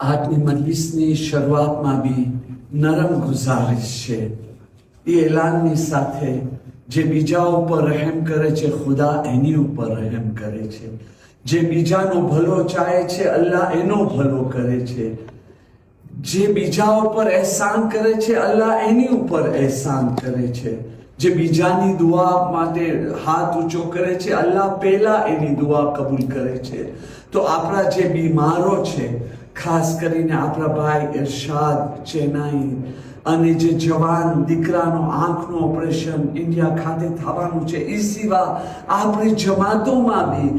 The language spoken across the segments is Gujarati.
આજની મજલિસની શરૂઆતમાં બી નરમ ગુજારિશ છે એ એલાનની સાથે જે બીજા ઉપર રહેમ કરે છે ખુદા એની ઉપર રહેમ કરે છે, જે બીજાનો ભલો ચાહે છે અલ્લાહ એનો ભલો કરે છે, જે બીજા ઉપર એહસાન કરે છે અલ્લાહ એની ઉપર એહસાન કરે છે, જે બીજાની દુઆ માટે હાથ ઊંચો કરે છે અલ્લાહ પહેલા એની દુઆ કબૂલ કરે છે. તો આપણા જે બીમારો છે, ખાસ કરીને આપણા ભાઈ ઇરશાદ ચેન્નાઈ અને જે જવાન દીકરાનો આંખનું ઓપરેશન ઇન્ડિયા ખાતે થવાનું છે, એ સિવાય આપણી જમાતોમાં બી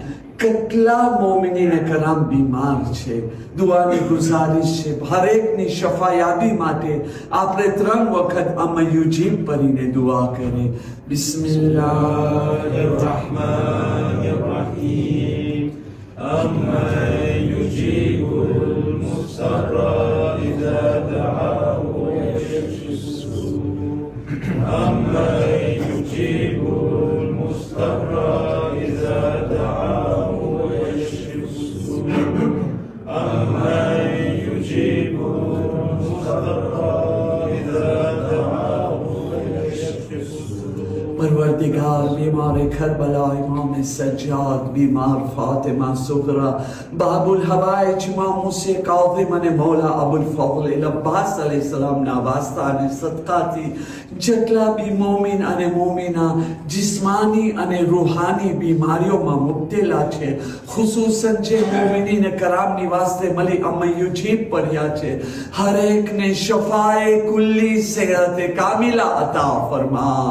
કેટલા મોમિનીને કરામ બીમાર છે. દુઆની ગુજારિશ છે હરેકની શફાયાબી માટે આપણે 3 વખત અમયુજીબ પરીને દુઆ કરીએ. બિસ્મિલ્લાહિર્રહમાનિર્રહીમ. અમયુજીબુલ મુસ્તરા ઇઝા દઆહુ અમયુજીબુલ મુસ્તરા ઇઝા દઆહુ परवरदिगार बीमार करबला इमाम सज्जाद बीमार फातिमा सुगरा बाबुल हवाइज इमाम मूसा काज़िम અને મૌલા અબુલ ફઝલ અબ્બાસ અલૈહિસ્સલામ ના વાસ્તા અને સદકાથી જેટલા બી મોમિન અને મોમિના જિસ્માની અને રૂહાની બીમારીઓમાં મુબ્તલા છે, ખુસૂસન જે મોમિનીને કરામની વાસ્તે મલી અમયુજીબ પડ્યા છે, હરેકને શફાએ કુલ્લી સેહત કામિલા અતા ફરમા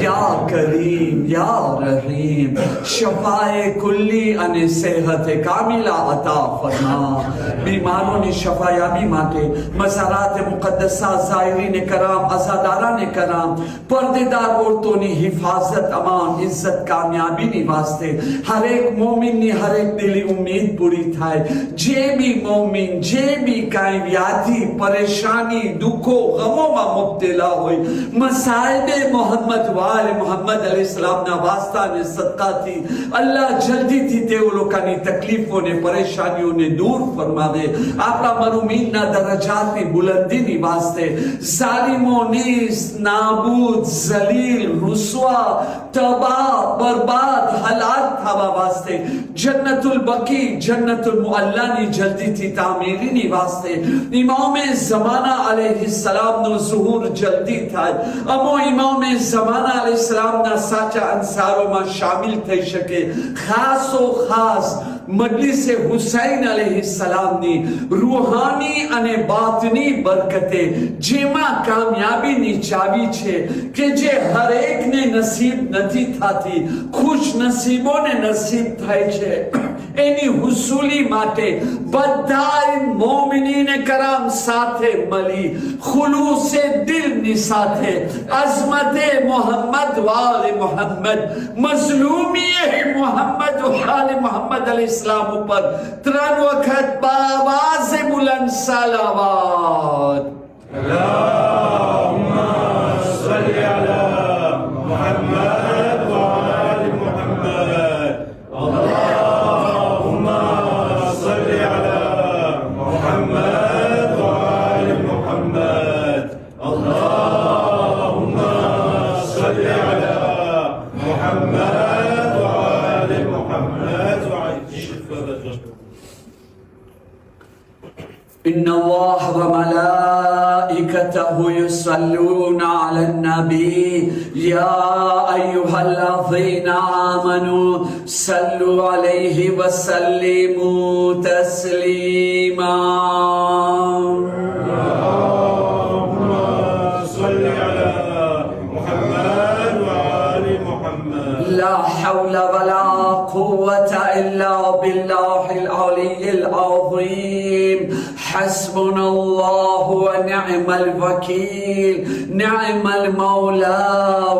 યા करीम या रहीम. शफाए कुल्ली અને સેહત કામિલા અતા ફરમા. બીમારોની શફાયાબી માટે મઝારાત મુકદ્દસા ઝાયરીને કરામ અઝાદારાને કરામ પરદેદાર औरतोની હિફાઝત અમાન ઇઝ્ઝત કામયાબીની વાસ્તે હરેક મોમિનની હરેક દિલી ઉમ્મીદ પૂરી થાય. જે બી મોમિન જે બી કાંઈ વ્યાધિ પરેશાની દુઃખો ગમોમાં મુબ્તલા હોય મસાઇબે મોહમ્મદ વાલ મોહમ્મદ અલૈહિસ્સલામના વાસ્તા અને સદકાથી અલ્લાહ જલ્દીથી તેઓ લોકોની તકલીફોને પરેશાનીઓને દૂર ફરમાવે. આપણા મરુમીનના દરજાતની બુલંદીની વાસ્તે ઝાલિમોની નાબૂદ ઝલીલ રૂસવા તબાહ બરબાદ હલાક થવા વાસ્તે જન્નતુલ બકી જન્નતુલ મુઅલ્લાની જલ્દીથી તામીરીની વાસ્તે ઇમામે ઝમાના અલૈહિસ્સલામનો ઝુહૂર જલ્દી થાય. અમો ઇમામે ઝમાના અલૈહિસ્સલામના સાચા અંસારોમાં શામિલ થઈ શકે. ખાસો ખાસ મજલિસે હુસૈન અલૈહિસ્સલામની રૂહાની અને બાતની બરકતે જેમાં કામયાબીની ચાવી છે કે જે હરેકને નસીબ નથી થતી, ખુશ નસીબોને નસીબ થાય છે, એની હુસૂલી માટે બધાય મોમિનીને કરામ સાથે મળી ખુલૂસે દિલની સાથે અઝમતે મોહમ્મદ વાલે મોહમ્મદ મઝલૂમીએ મોહમ્મદ વાલે મોહમ્મદ અલૈહિસ્સલામ ઉપર 3 વખત બાવાઝે બુલંદ સલાવત. અલ્લાહુમ્મા સલ્લી અલા મુહમ્મદ વાલે મુહમ્મદ. અલ્લાહુમ્મા સલ્લી અલા મુહમ્મદ વાલે મુહમ્મદ. અલ્લાહુમ્મા સલ્લી અલા મુહમ્મદ વાલે મુહમ્મદ. إن الله وملائكته يصلون على النبي يا أيها الذين آمنوا صلوا عليه وسلموا تسليما. اللهم صل على محمد وآل محمد. لا حول ولا قوة إلا بالله العلي العظيم. حسبنا الله ونعم الوكيل. نعم المولى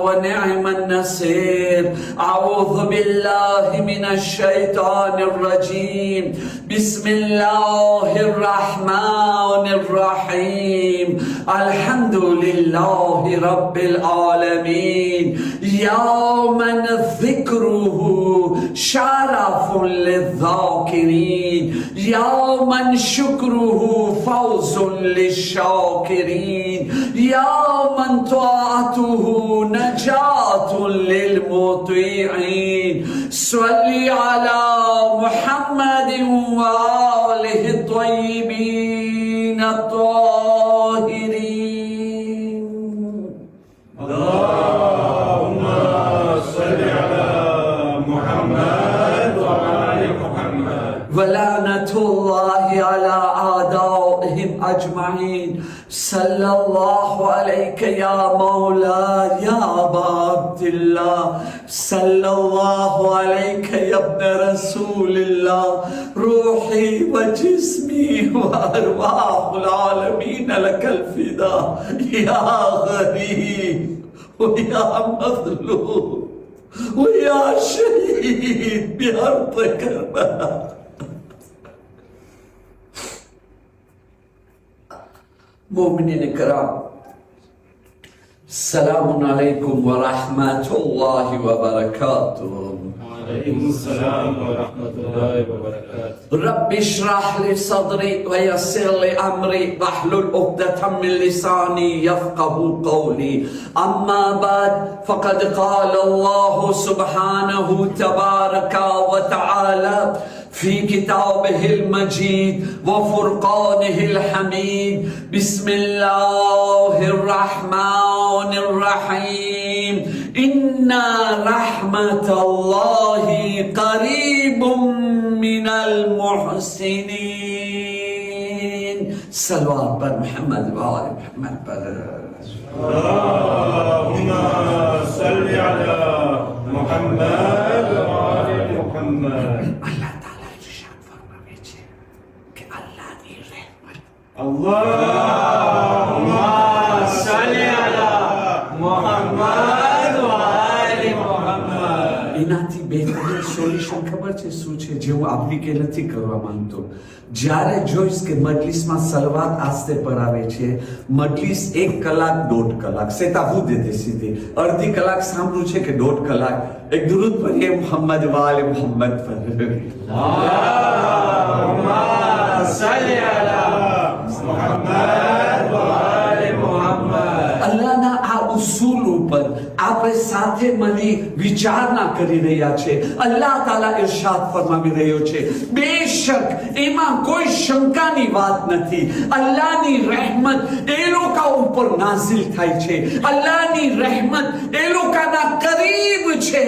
ونعم النصير. أعوذ بالله من الشيطان الرجيم. بسم الله الرحمن الرحيم. الحمد لله رب العالمين. يا من ذكره شرف للذاكرين يا من شكره فوز للشاكرين يا من طاعته نجاة للمطيعين صل على محمد وآله الطيبين الطاهرين. اللهم صل على محمد وآل محمد. ولعنة الله على أعدائهم أجمعين. صلى الله عليك يا مولاي يا أبا عبد الله. صلى الله عليك يا ابن رسول الله. روحي وجسمي وأرواح العالمين لك الفداء يا غريب ويا مظلوم ويا شهيد بأرض كربلاء. मोमिनीन कराम, सलामुन अलैकुम व रहमतुल्लाहि व बरकातुहू. रब्बि इश्रह ली सदरी व यस्सिर ली अमरी वहलुल उक़दतम मिन लिसानी यफ़क़हू क़ौली. अम्मा बाद फ़क़द क़ाल अल्लाहु सुब्हानहु तबारक व तआला في كتابه المجيد وفرقانه الحميد. بسم الله الرحمن الرحيم. إن رحمة الله قريب من المحسنين. صلوات بر محمد وآل محمد. اللهم صل على محمد وآل محمد. اللهم صل على محمد وآل محمد. એનાથી બેહતરીન સોલ્યુશન ખબર છે શું છે, જે હું એપ્લિકે નથી કરવા માંગતો. જ્યારે જોઈશ કે મજલિસમાં સલવાત આસ્તે પડાવે છે, મજલિસ 1 કલાક 1.5 કલાક સેતા હું દેતે સીધે અડધી કલાક સાંભળું છે કે 1.5 કલાક એક દુરૂદ પઢીએ મોહમ્મદ વાલે મોહમ્મદ પર. اللهم صل على محمد وآل محمد. અલ્લાહના આ ઉસૂલ ઉપર આપણે સાથે મળી વિચારણા કરી રહ્યા છે. અલ્લાહ તાલા ઇરશાદ ફરમાવી રહ્યો છે, બેશક એમાં કોઈ શંકાની વાત નથી. અલ્લાહની રહેમત એ લોકો ઉપર નાઝિલ થાય છે. અલ્લાહની રહેમત એ લોકોના કરીબ છે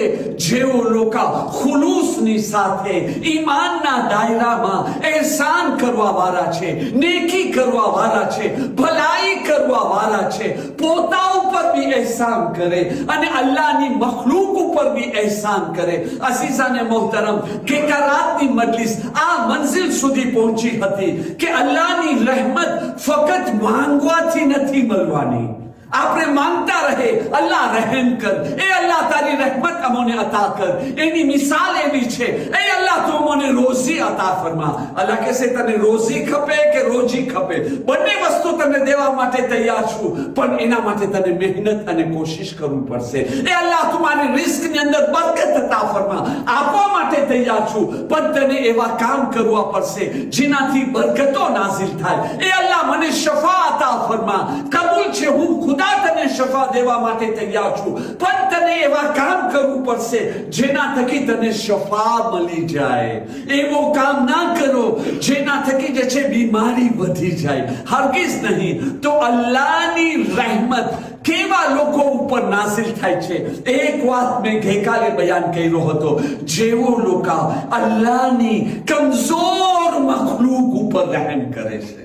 જેઓ લોકો ખુલૂસની સાથે ઈમાનના દાયરામાં એહસાન કરવા વાળા છે, નેકી કરવા વાળા છે, ભલાઈ કરવા વાળા છે. પોતા ઉપર भी एहसान करे અને અલ્લાહની મખલૂક ઉપર भी એહસાન કરે. અઝીઝાને મોહતરમ, કેકારાતની મજલિસ આ મંઝિલ સુધી પહોંચી હતી કે અલ્લાહની રહેમત ફક્ત માંગવાથી નથી મળવાની. આપણે માંગતા રહે અલ્લાહ રહેમ કર, એ અલ્લાહ તારી રહેમત અમોને અતા કર. એની મિસાલ એવી છે, એ અલ્લાહ તું અમોને રોજી અતા ફરમા. અલ્લાહ કહેશે તને રોજી ખપે કે રોજી ખપે, બંને વસ્તુ તને દેવા માટે તૈયાર છું, પણ એના માટે તને મહેનત અને કોશિશ કરવું પડશે. એ અલ્લાહ તમારી રિસ્કની અંદર બરકત અતા ફરમા. આપવા માટે તૈયાર છું, પણ તને એવા કામ કરવા પડશે જેનાથી બરકતો નાઝિલ થાય. એ અલ્લાહ મને શફા અતા ફરમા. કબૂલ છે, હું ખુદા તને શફા દેવા માટે તૈયાર છું, પણ તને એવા કામ કરવું પડશે જેના થકી તને શફા મળી જાય. એવો કામ ના કરો જેના થકી જે છે બીમારી વધી જાય, હરગીઝ નહીં. તો અલ્લાહની રહેમત કેવા લોકો ઉપર નાઝિલ થાય છે. એક વાત મેં ગઈકાલે બયાન કર્યો હતો, જેવો લોકો અલ્લાહની કમજોર મખલૂક ઉપર રહેમ કરે છે.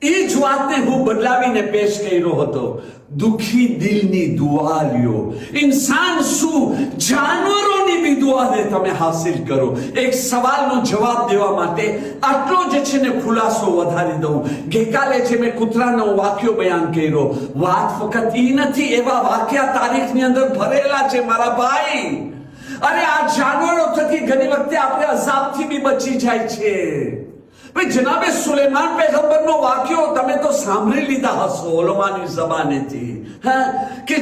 એ જ વાતને હું બદલાવીને પેશ કર્યો હતો. દુખી દિલની દુઆ લ્યો. ઇન્સાન શું, જાનવરોની બી દુઆ દે તમે હાસિલ કરો. એક સવાલનો જવાબ દેવા માટે આટલો જ છે ને ખુલાસો વધારી દઉં. ગઈકાલે જે મેં કૂતરાનો વાક્યો બયાન કર્યો, વાત ફક્ત એ નથી, એવા વાક્યા તારીખની અંદર ભરેલા છે મારા ભાઈ. અરે આ જાનવરો થકી ઘણી વખતે આપણે અઝાબથી બી બચી જાય છે. ભાઈ જનાબે સુલેમાન પૈગંબરનો વાક્યો તમે તો સાંભળી લીધા હશો ઓલમાની જબાનેથી, હા, કે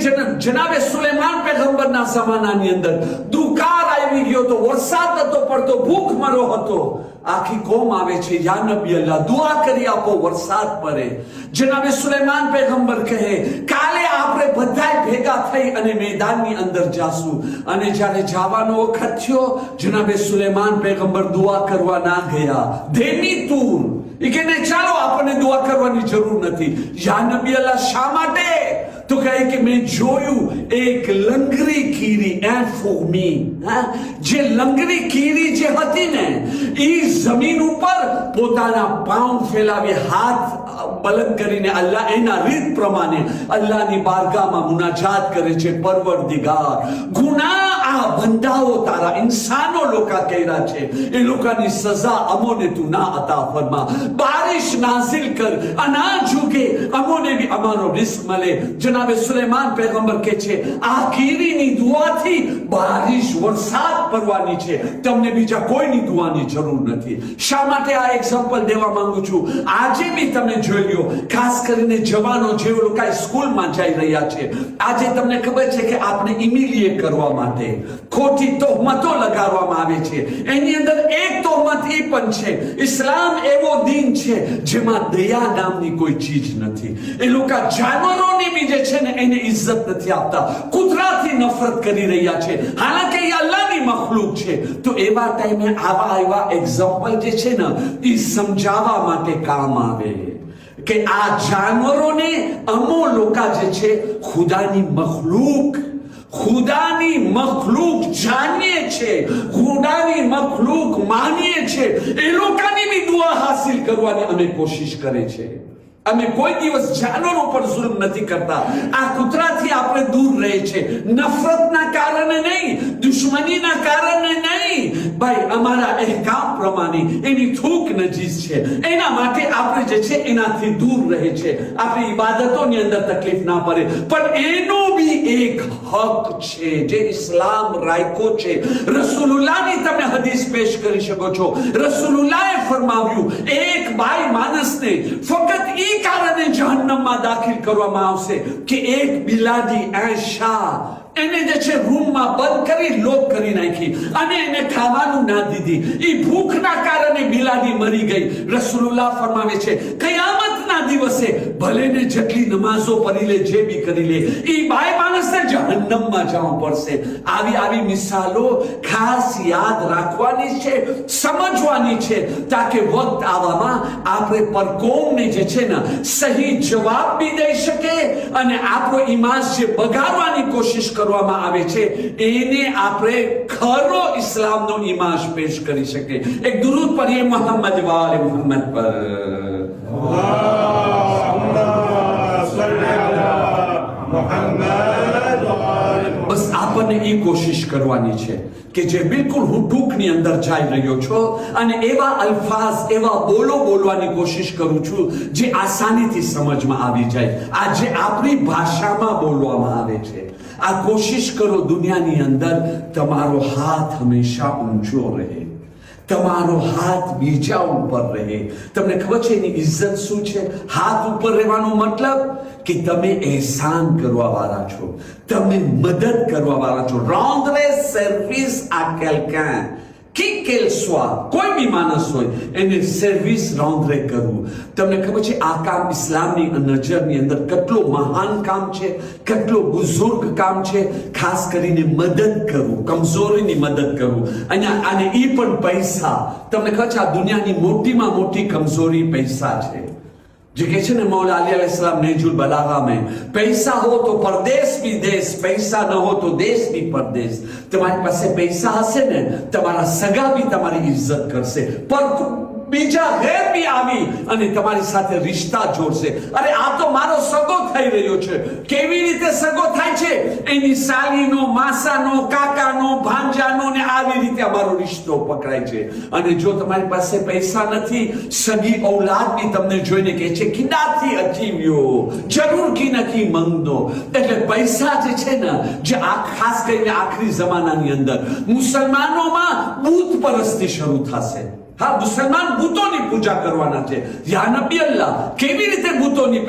જનાબે સુલેમાન પૈગંબરના જમાનાની અંદર દુકાળ આવી ગયો તો, વરસાદ હતો પડતો, ભૂખમરો હતો. આખી કોમ આવે છે, યા નબી અલ્લાહ દુઆ કરી આપો વરસાદ પડે. જનાબે સુલેમાન પૈગંબર કહે કાલે આપણે બધાય ભેગા થઈ અને મેદાનની અંદર જાશું. અને જ્યારે જવાનો વખત થયો, જનાબે સુલેમાન પૈગંબર દુઆ કરવા ના ગયા. ધેમી તુર એ કે નહીં, ચાલો આપણને દુઆ કરવાની જરૂર નથી. યા નબી અલ્લાહ શા માટે? તો કહે કે મેં જોયું એક લંગરી કીડી, જે લંગરી કીડી જે હતી ને એ જમીન ઉપર પોતાના પાઉં ફેલાવી હાથ બલંદ કરીને અલ્લાહ એના રીત પ્રમાણે અલ્લાહની બારગાહમાં મુનાજાત કરે છે, પરવરદિગાર ગુનાહ આ બંધાઓ તારા ઇન્સાનો લોકા કર્યા છે, એ લોકોની સજા અમોને તું ના અતા ફરમા. બારિશ નાઝિલ કર, અનાજ ઉગે, અમોને બી અમારો રિસ્ક મળે. જનાબે સુલેમાન પૈગંબર કહે છે આ કીડીની દુઆથી બારિશ વરસાદ પડવાની છે, તમને બીજા કોઈની દુઆની જરૂર નથી. શા માટે આ એક્ઝામ્પલ દેવા માંગુ છું? આજે બી તમે જોઈ લ્યો, ખાસ કરીને જવાનો જે લોકો સ્કૂલમાં જઈ રહ્યા છે, આજે તમને ખબર છે કે આપણે ઇમિલીએ કરવા માટે ખોટી તોહમતો લગાડવામાં આવે છે. એની અંદર એક તોહમત એ પણ છે, ઇસ્લામ એવો દીન છે જેમાં દયા નામની કોઈ ચીજ નથી. એ લોકો જાનવરોની બી જે છે ને એને ઇજ્જત નથી આપતા, કૂતરાથી નફરત કરી રહ્યા છે, હાલાકે એ અલ્લાહની મખલૂક છે. તો એવા ટાઈમે આવા એવા એક્ઝામ્પલ જે છે ને એ સમજાવવા માટે કામ આવે કે આ જાનવરોને અમો લોકો જે છે ખુદાની મખલૂક જાણીએ છે, ખુદાની મખલૂક માનીએ છે, એ લોકોની બી દુઆ હાસિલ કરવાની અમે કોશિશ કરે છે. અમે કોઈ દિવસ જાનવરો પર જુલ્મ નથી કરતા. આ કૂતરાથી આપણે દૂર રહે છે, નફરતના કારણે નહીં, દુશ્મનીના કારણે નહીં, ભાઈ અમારા અહેકામ પ્રમાણે એની થૂક નજીસ છે, એના માટે આપણે જે છે એનાથી દૂર રહે છે, આપણી ઇબાદતોની અંદર તકલીફ ના પડે. પણ એનો બી એક હક છે જે ઇસ્લામ રાખ્યો છે. રસૂલુલ્લાહની તમે હદીસ પેશ કરી શકો છો. રસૂલુલ્લાહે ફરમાવ્યું એક બાઈ માણસને ફક્ત કારણે જહન્નમમાં દાખલ કરવામાં આવશે કે એક બિલાડી આયશા એને જે છે રૂમમાં બંધ કરી લોક કરી નાખી અને એને ખાવાનું ના દીધી. એ ભૂખના કારણે બિલાડી મરી ગઈ. રસૂલુલ્લાહ ફરમાવે છે કયામતના દિવસે ભલે ને જેટલી નમાઝો પઢી લે, જે બી કરી લે, એ બાય માણસને જહન્નમમાં જવું પડશે. આવી મિસાલો ખાસ યાદ રાખવાની છે, સમજવાની છે, તાકે વખત આવવામાં આપણે પરકોમને જે છે ને સહી જવાબ બી દઈ શકે અને આપણો ઈમાન જે બગાડવાની કોશિશ કરવામાં આવે છે એને આપણે ખરો ઇસ્લામનો ઈમાન પેશ કરી શકે. એક દુરૂદ પઢીએ મોહમ્મદ વાલે મોહમ્મદ પર. બસ આપણને એ કોશિશ કરવાની છે કે જે બિલકુલ હું ટૂંકની અંદર જઈ રહ્યો છું અને એવા અલ્ફાઝ, એવા બોલો બોલવાની કોશિશ કરું છું જે આસાનીથી સમજમાં આવી જાય. આ જે આપણી ભાષામાં બોલવામાં આવે છે, આ કોશિશ કરો દુનિયાની અંદર તમારો હાથ હંમેશા ઊંચો રહે, તમારો હાથ બીજા ઉપર રહે. તમને ખબર છે એની ઇજ્જત શું છે? હાથ ઉપર રહેવાનો મતલબ કે તમે એહસાન કરવા વાળા છો, તમે મદદ કરવા વાળા છો. rendre service à quelqu'un, qui qu'elle soit, કોઈ બી માણસ હોય એને સર્વિસ rendre કરવું. તમને ખબર છે આ કામ ઇસ્લામની નજરની અંદર કેટલો મહાન કામ છે, કેટલો બુઝુર્ગ કામ છે. ખાસ કરીને મદદ કરવું, કમજોરીની મદદ કરવું. અને એ પણ પૈસા. તમને ખબર છે આ દુનિયાની મોટીમાં મોટી કમજોરી પૈસા છે. જે કહે છે ને મૌલા અલી अलैहिस्सलाम नेजुल बलागा में, पैसा हो तो परदेश भी देश, पैसा न हो तो देश भी परदेश. તમારી પાસે પૈસા હશે ને તમારા સગા બી તમારી ઇજ્જત કરશે, પર બીજા ગેર બી આવી અને તમારી સાથે રિશ્તા જોડશે. અરે આ તો મારો સગો થઈ રહ્યો છે. કેવી રીતે સગો થાય છે? એની સાલીનો, માસાનો, કાકાનો, ભાંજાનો ને આવી રીતે અમારો રિશ્તો પકડાય છે. અને જો તમારી પાસે પૈસા નથી, સગી ઔલાદ બી તમને જોઈને કહે છે કિનાથી અજીવ્યો, જરૂર કી નકી મંગદો. એટલે પૈસા જે છે ને, જે આ ખાસ કરીને આખરી જમાનાની અંદર મુસલમાનોમાં બુત પરસ્તી શરૂ થશે. હા, મુસલમાન ભૂતોની પૂજા કરવાના છે. યા નબી અલ્લાહ, કેવી રીતે ભૂતોની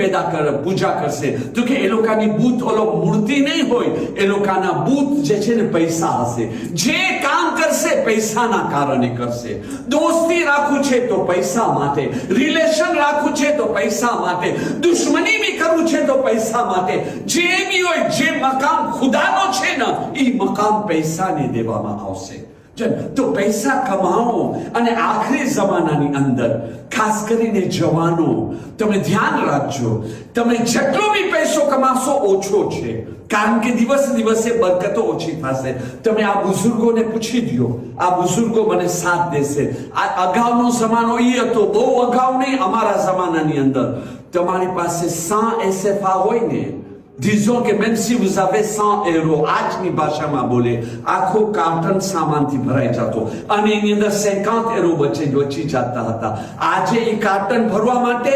પૂજા કરશે? તો કે એ લોકોની ભૂત ઓલો મૂર્તિ નહીં હોય, એ લોકોના ભૂત જે છે ને પૈસા હશે. જે કામ કરશે પૈસાના કારણે કરશે. દોસ્તી રાખવું છે તો પૈસા માટે, રિલેશન રાખવું છે તો પૈસા માટે, દુશ્મની બી કરવું છે તો પૈસા માટે. જે બી હોય, જે મકામ ખુદાનો છે ને એ મકામ પૈસાને દેવામાં આવશે. તો પૈસા કમાવો. અને આખરી જમાનાની અંદર ખાસ કરીને જવાનો, તમે ધ્યાન રાખજો, તમે જેટલો બી પૈસો કમાશો ઓછો છે, કારણ કે દિવસે દિવસે બરકતો ઓછી થશે. તમે આ બુઝુર્ગોને પૂછી દો, આ બુઝુર્ગો મને સાથ દેશે. આ અગાઉનો જમાનો એ હતો, બહુ અગાઉ નહીં, અમારા જમાનાની અંદર તમારી પાસે 100 SFA હોય ને, disons que même si vous avez 100 euros, આજની ભાષામાં બોલે, આખો કાર્ટન સામાનથી ભરાઈ જતો અને એની અંદર 50 euros બચી જતા હતા. આજે એ કાર્ટન ભરવા માટે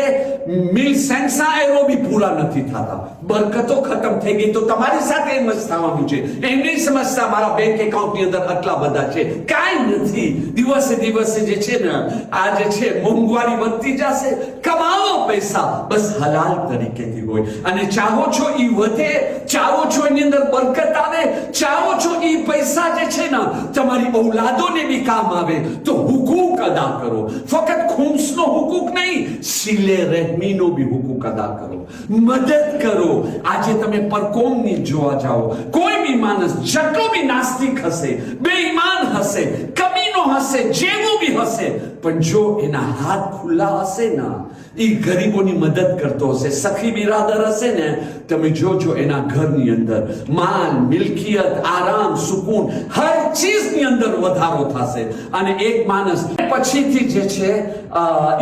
1500 euros બી પૂરા નથી થતા. બરકતો ખતમ થઈ ગઈ. તો તમારી સાથે એમ જ થવાનું છે. એમની સમસ્યા મારા બેંક એકાઉન્ટની અંદર આટલા બધા છે, કાંઈ નથી. દિવસે દિવસે જે છે ને આ જે છે મોંઘવારી વધતી જશે. કમાવો પૈસા, બસ હલાલ તરીકેથી હોય. અને ચાહો છો એ વધે, ચાહો છો એની અંદર બરકત આવે, ચાહો છો એ પૈસા જે છે ને તમારી ઔલાદોને બી કામ આવે, તો હુકુક અદા કરો. ફક્ત ખુમ્સનો હુકુક નહીં, સિલે રહેમીનો બી હુકુક અદા કરો. મદદ કરો. આજે તમે પરકોમની જોવા જાઓ, કોઈ બી માણસ જેટલો બી નાસ્તિક હશે, બેઈમાન હશે, કમીનો હશે, જેવું બી હશે, પણ જો એના હાથ ખુલ્લા હશે ને, એ ગરીબોની મદદ કરતો હશે, સખી બિરાદર હશે ને, તમે જોજો એના ઘરની અંદર માલ, મિલકિયત, આરામ, સુકૂન, હર ચીજની અંદર વધારો થશે. અને એક માણસ પછીથી જે છે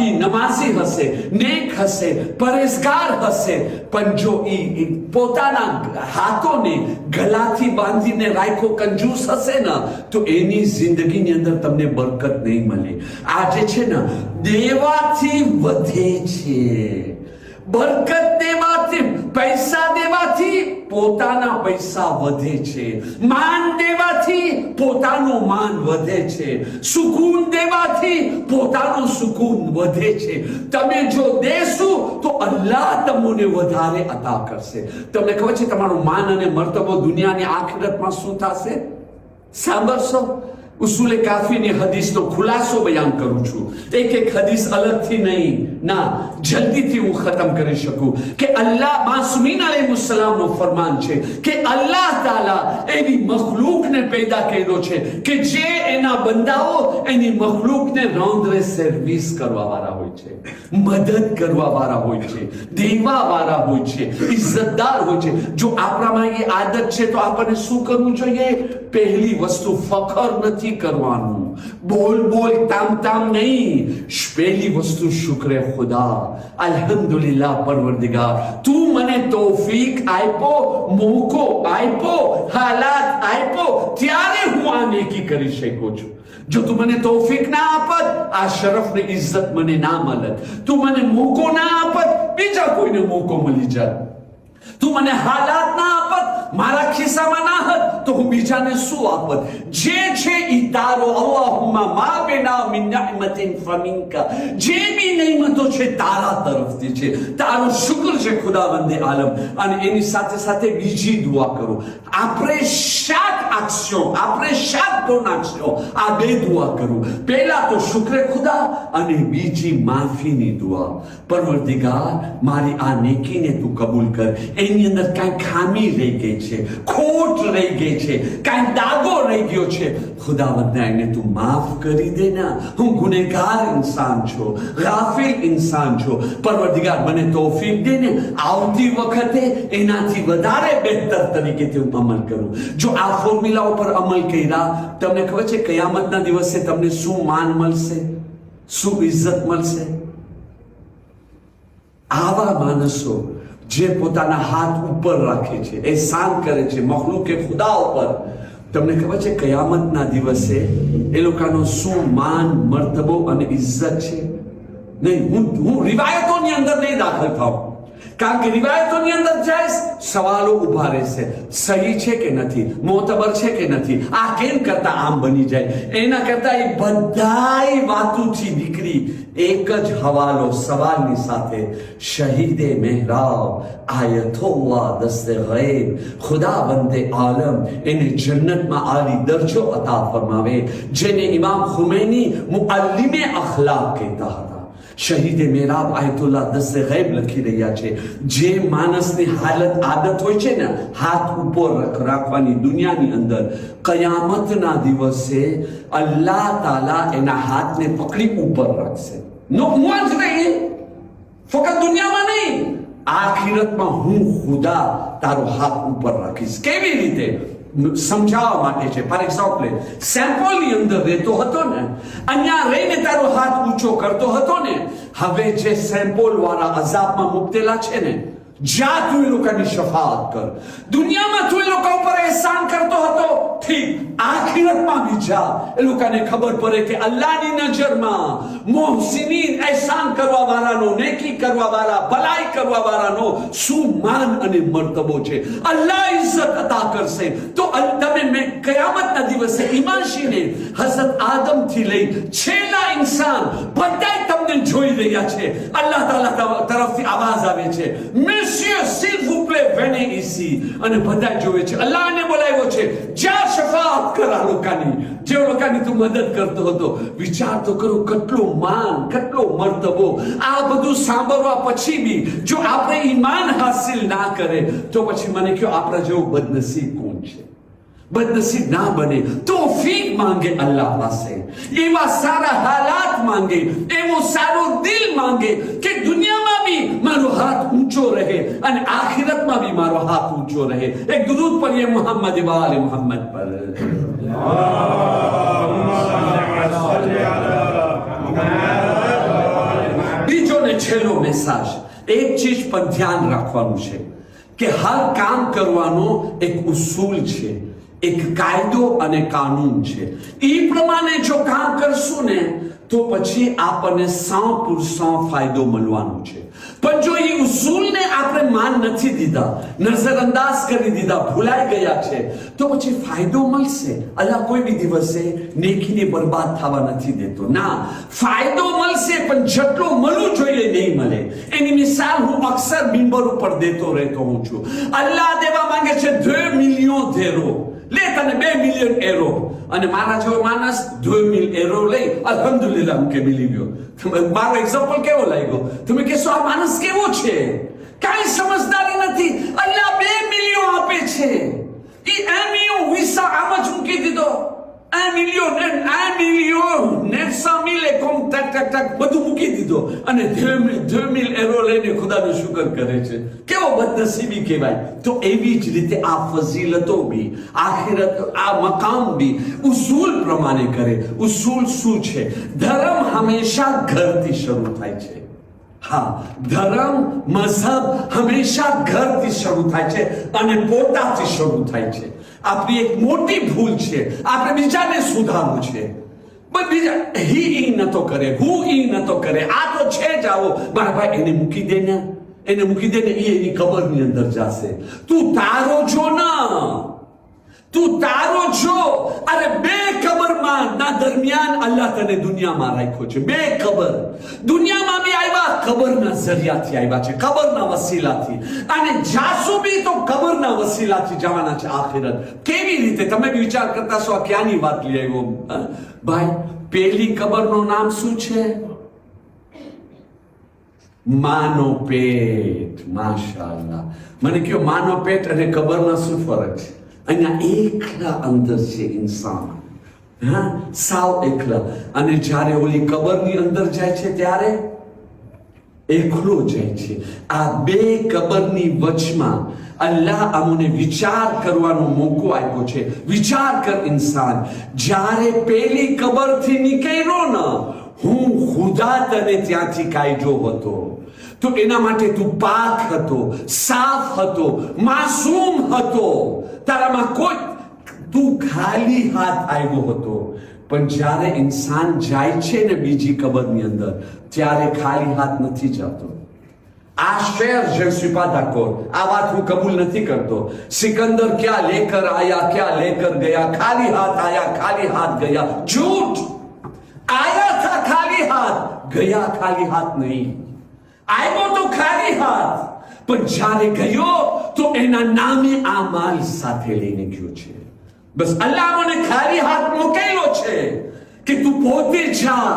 એ નમાઝી હશે, નેક હશે, પરેશગાર હશે, પણ જો એ પોતાના હાથોને ગલાથી બાંધીને રાખો કંજૂસ હશે ને, તો એની જિંદગીની અંદર તમને બરકત નહીં મળે. આ જે છે ને દેવાથી વધે છે. બરકત દેવાથી, પૈસા દેવાથી પોતાના પૈસા વધે છે. માન દેવાથી પોતાનું માન વધે છે. સુકૂન દેવાથી પોતાનું સુકૂન વધે છે. તમે જો દેશો તો અલ્લાહ તમને વધારે અતા કરશે. તમને ખબર છે તમારું માન અને મર્તબો દુનિયાની આખિરતમાં શું થશે? સાંભળશો? ઉસૂલે કાફીની હદીસનો ખુલાસો બયાન કરું છું. એક હદીસ અલગથી નહીં, ના, જલ્દીથી હું ખતમ કરી શકું કે અલ્લાહ માસૂમીન અલૈહિસ્સલામનો ફરમાન છે કે અલ્લાહ તાલા એની મખલૂકને પેદા કર્યો છે કે જે એના બંદાઓ એની મખલૂકને રોંદરે સર્વિસ કરવા વાળા હોય છે, મદદ કરવા વાળા હોય છે, દેવા વાળા હોય છે, ઇજ્જતદાર હોય છે. જો આપણામાં એ આદત છે તો આપણને શું કરવું જોઈએ? પહેલી વસ્તુ, ફખર નથી કરવાનું, બોલ બોલ તામ તામ નહીં. પહેલી વસ્તુ શુક્રે ખુદા, અલ્હમ્દુલિલ્લાહ પરવરદિગાર, તું મને તૌફીક આપ્યો, મોકો આપ્યો, હાલાત આપ્યો, ત્યારે હું આ નેકી કરી શકું છું. જો તું મને તૌફીક ના આપત, આ શરફ ને ઇજ્જત મને ના મળત. તું મને મોકો ના આપત, બીજા કોઈને મોકો મળી જાત. તું મને હાલાત ના આપત, મારા ખિસ્સામાં ના હત, તો હું બીજાને શું આપત? જે છે ઈ તારો. અલ્લાહુમ્મા મા બેના મિન નિઅમતિન ફમિન્કા, જે બી નિયમતો છે તારા તરફથી છે. તારો શુક્ર છે ખુદાવંદે આલમ. અને એની સાથે સાથે બીજી દુઆ કરો. આપણે શાક નાખશો, આ બે દુઆ કરું. પહેલા તો શુક્ર ખુદા અને બીજી માફીની દુઆ. પરવરદિગાર, મારી આ નેકીને તું કબૂલ કર. એની અંદર કાંઈ ખામી રહી ગઈ છે, ખોટ રહી ગઈ છે, કાંઈ દાગો રહી ગયો છે, ખુદાવંદ એને તું માફ કરી દે ને. હું ગુનેગાર ઇન્સાન છું, ગાફિલ ઇન્સાન છું. પરવરદિગાર, મને તૌફીક દે ને, આવતી વખતે એનાથી વધારે બહેતર તરીકેથી હું અમલ કરું. જો આ ફોર્મ્યુલા ઉપર અમલ કર્યા, તમને ખબર છે કયામતના દિવસે તમને શું માન મળશે, શું ઇજ્જત મળશે? આવા માણસો જે પોતાના હાથ ઉપર રાખે છે, એહસાન કરે છે મખલૂકે ખુદા ઉપર, તમને ખબર છે કયામતના દિવસે એ લોકોનો શું માન, મર્તબો અને ઇજ્જત છે? નહીં, હું રિવાયતોની અંદર નહીં દાખલ થાઉં. કારણ કે રિવાયતોની અંદર જાય સવાલો ઉભા રહેશે, સહી છે કે નથી, મોતબર છે કે નથી, આ કેમ કરતા આમ બની જાય, એના કરતા એ બધાય વાતોથી નીકળી એક જ હવાલો સવાલની સાથે, શહીદે મહેરાબ આયતોલ્લાહ દસ્તે ગૈબ, ખુદાવંદે આલમ એને જન્નતમાં આલી દરજો અતા ફરમાવે, જેને ઇમામ ખુમૈની મુઅલ્લિમે અખલાક કહેતા હતા. શહીદે મેરાબ આયતુલ્લાહ દસ્તે ગૈબ લખી રહ્યા છે. જે માણસની હાલત આદત હોય છે ને હાથ ઉપર રાખવાની દુનિયાની અંદર, કયામતના દિવસે અલ્લાહ તાલા એના હાથને પકડી ઉપર રાખશે. નો હું જ નહીં, ફક્ત દુનિયામાં નહીં, આખિરતમાં હું ખુદા તારો હાથ ઉપર રાખીશ. કેવી રીતે સમજાવવા માટે છે. ફોર એક્ઝામ્પલ, સેમ્પલની અંદર રહેતો હતો ને, અહીંયા રહીને તારો હાથ ઊંચો કરતો હતો ને, હવે જે સેમ્પલ વાળા અઝાબમાં મુક્તેલા છે ને, જા તું એ લોકોની શફાત કર. દુનિયામાં તું એ લોકો ઉપર એહસાન કરતો હતો, ઠીક, આખિરતમાં બી જા. એ લોકોને ખબર પડે કે અલ્લાહની નજરમાં મોહસિનીન, એહસાન કરવા વાળાનો, નેકી કરવા વાળા, ભલાઈ કરવા વાળાનો શું માન અને મર્તબો છે. અલ્લાહ ઇજ્જત અતા કરશે. તો તમે કયામતના દિવસે ઈમાનશીને હઝરત આદમ થી લઈ છેલ્લા ઇન્સાન બધાય તમને જોઈ રહ્યા છે. અલ્લાહ તાલા તરફથી આવાજ આવે છે, Monsieur, s'il vous plaît, venez ici. અને બધા જોવે છે. અલ્લાહને બોલાવ્યો છે, જા શફાત કર આ લોકોની, જે લોકોની તું મદદ કરતો હતો. વિચાર તો કરો, કેટલો માન, કેટલો મર્તબો. આ બધું સાંભળવા પછી બી જો આપણે ઈમાન હાસિલ ના કરે તો પછી મને કહો, આપણા જેવું બદનસીબ કોણ છે? બદનસીબ ના બને, તોફીક માંગે અલ્લાહ પાસે, એવા સારા હાલાત માંગે, એવો સારો દિલ માંગે કે દુનિયામાં બી મારો હાથ ઊંચો રહે અને આખિરતમાં બી મારો હાથ ઊંચો રહે. એક દરૂદ પढ़िए મોહમ્મદ વાલે મોહમ્મદ પર. બીજો ને છેલ્લો મેસેજ, એક ચીજ પર ધ્યાન રાખવાનું છે કે હર કામ કરવાનો એક ઉસૂલ છે, એક કાયદો અને કાનૂન છે. એ પ્રમાણે જો કામ કરશું ને તો પછી આપણને 100% ફાયદો મળવાનો છે. પણ જો એ ઉસૂલને આપણે માન નથી દીધા, નજરઅંદાજ કરી દીધા, ભૂલાઈ ગયા છે, તો પછી ફાયદો મળશે. અલ્લાહ કોઈ બી દિવસે નેકીને બરબાદ થવા નથી દેતો. ના, ફાયદો મળશે, પણ જેટલો મળવું જોઈએ નહીં મળે. એની મિસાલ હું અક્સર મિંબર ઉપર દેતો રહેતો હું છું. અલ્લાહ દેવા માંગે છે 2 મિલિયન ધેરો, લે તને 2 મિલિયન એરો, અને મારા જેવો માણસ 2 મિલિયન એરો લઈ અલ્હમ્દુલિલ્લાહ કે મિલી ગયો. મારો એક્ઝામ્પલ કેવો લાગ્યો? તમે કહેશો આ માણસ કેવો છે? કાંઈ સમજદારી નથી. અલ્લાહ 2 મિલિયન આપે છે, એ 1 મિલિયન વિસા આમ જ મૂકી દીધો. 1 મિલિયન 900 મિલે કોમ ટક ટક ટક બધું મૂકી દીધો અને 2 મિલ એરો લઈને ખુદાનો શુકર કરે છે. કેવો બદનસીબી કહેવાય. તો એવી જ રીતે આ ફઝીલતો બી, આખિરત, આ મકામ બી ઉસૂલ પ્રમાણે કરે. ઉસૂલ શું છે? ધર્મ હંમેશા ઘરથી શરૂ થાય છે. હા, ધર્મ, મઝહબ હંમેશા ઘરથી શરૂ થાય છે અને પોતાથી શરૂ થાય છે. આપણી એક મોટી ભૂલ છે, આપણે બીજાને સુધારવું છે. પણ બીજા ઈ નતો કરે, હું ઈ નતો કરે, આ તો છે જ આવો. મારા ભાઈ એને મૂકી દે ને, એને મૂકી દે ને, એ એની કબરની અંદર જશે. તું તારો જો ના, તું તારો જો. અરે 2 કબરમાં ના દરમિયાન અલ્લાહ તને દુનિયામાં રાખ્યો છે. 2 કબર દુનિયામાં બી આવ્યા, કબરના જરિયાથી આવ્યા છે, કબરના વસીલાથી. અને જાસુ બી તો કબરના વસીલાથી જવાના છે આખિરત. કેવી રીતે? તમે બી વિચાર કરતા છો આ ક્યાંની વાત લઈ આવ્યો ભાઈ? પહેલી કબરનું નામ શું છે? માનો પેટ. માશાઅલ્લાહ. મને કહો, માનો પેટ અને કબરમાં શું ફરક છે? અહીંયા એકલા અંદર છે ઇન્સાન, હા, સાવ એકલા. અને જ્યારે ઓલી કબરની અંદર જાય છે ત્યારે એકલો જાય છે. આ 2 કબરની વચમાં અલ્લાહ અમને વિચાર કરવાનો મોકો આપ્યો છે. વિચાર કર ઇન્સાન, જ્યારે પેલી કબરથી નીકળ્યો ને, હું ખુદા તને ત્યાંથી કાઢ્યો હતો, તો એના માટે તું પાક હતો, સાફ હતો, માસૂમ હતો, તારામાં કોઈ, તું ખાલી હાથ આવ્યો હતો. પણ જ્યારે ઇન્સાન જાય છે ને બીજી કબરની અંદર, ત્યારે ખાલી હાથ નથી જતો. À faire, je ne suis pas d'accord. આ વાત હું કબૂલ નથી કરતો. સિકંદર क्या लेकर आया, क्या लेकर गया, खाली हाथ आया, खाली हाथ गया. झूठ. आया था खाली हाथ, गया खाली हाथ નહીં. આવ્યો તો ખાલી હાથ, પણ જ્યારે ગયો તો એના નામે આ માલ સાથે લઈને ગયો છે. બસ અલ્લાહ મને ખાલી હાથ મોકલ્યો છે કે તું પોતે જા,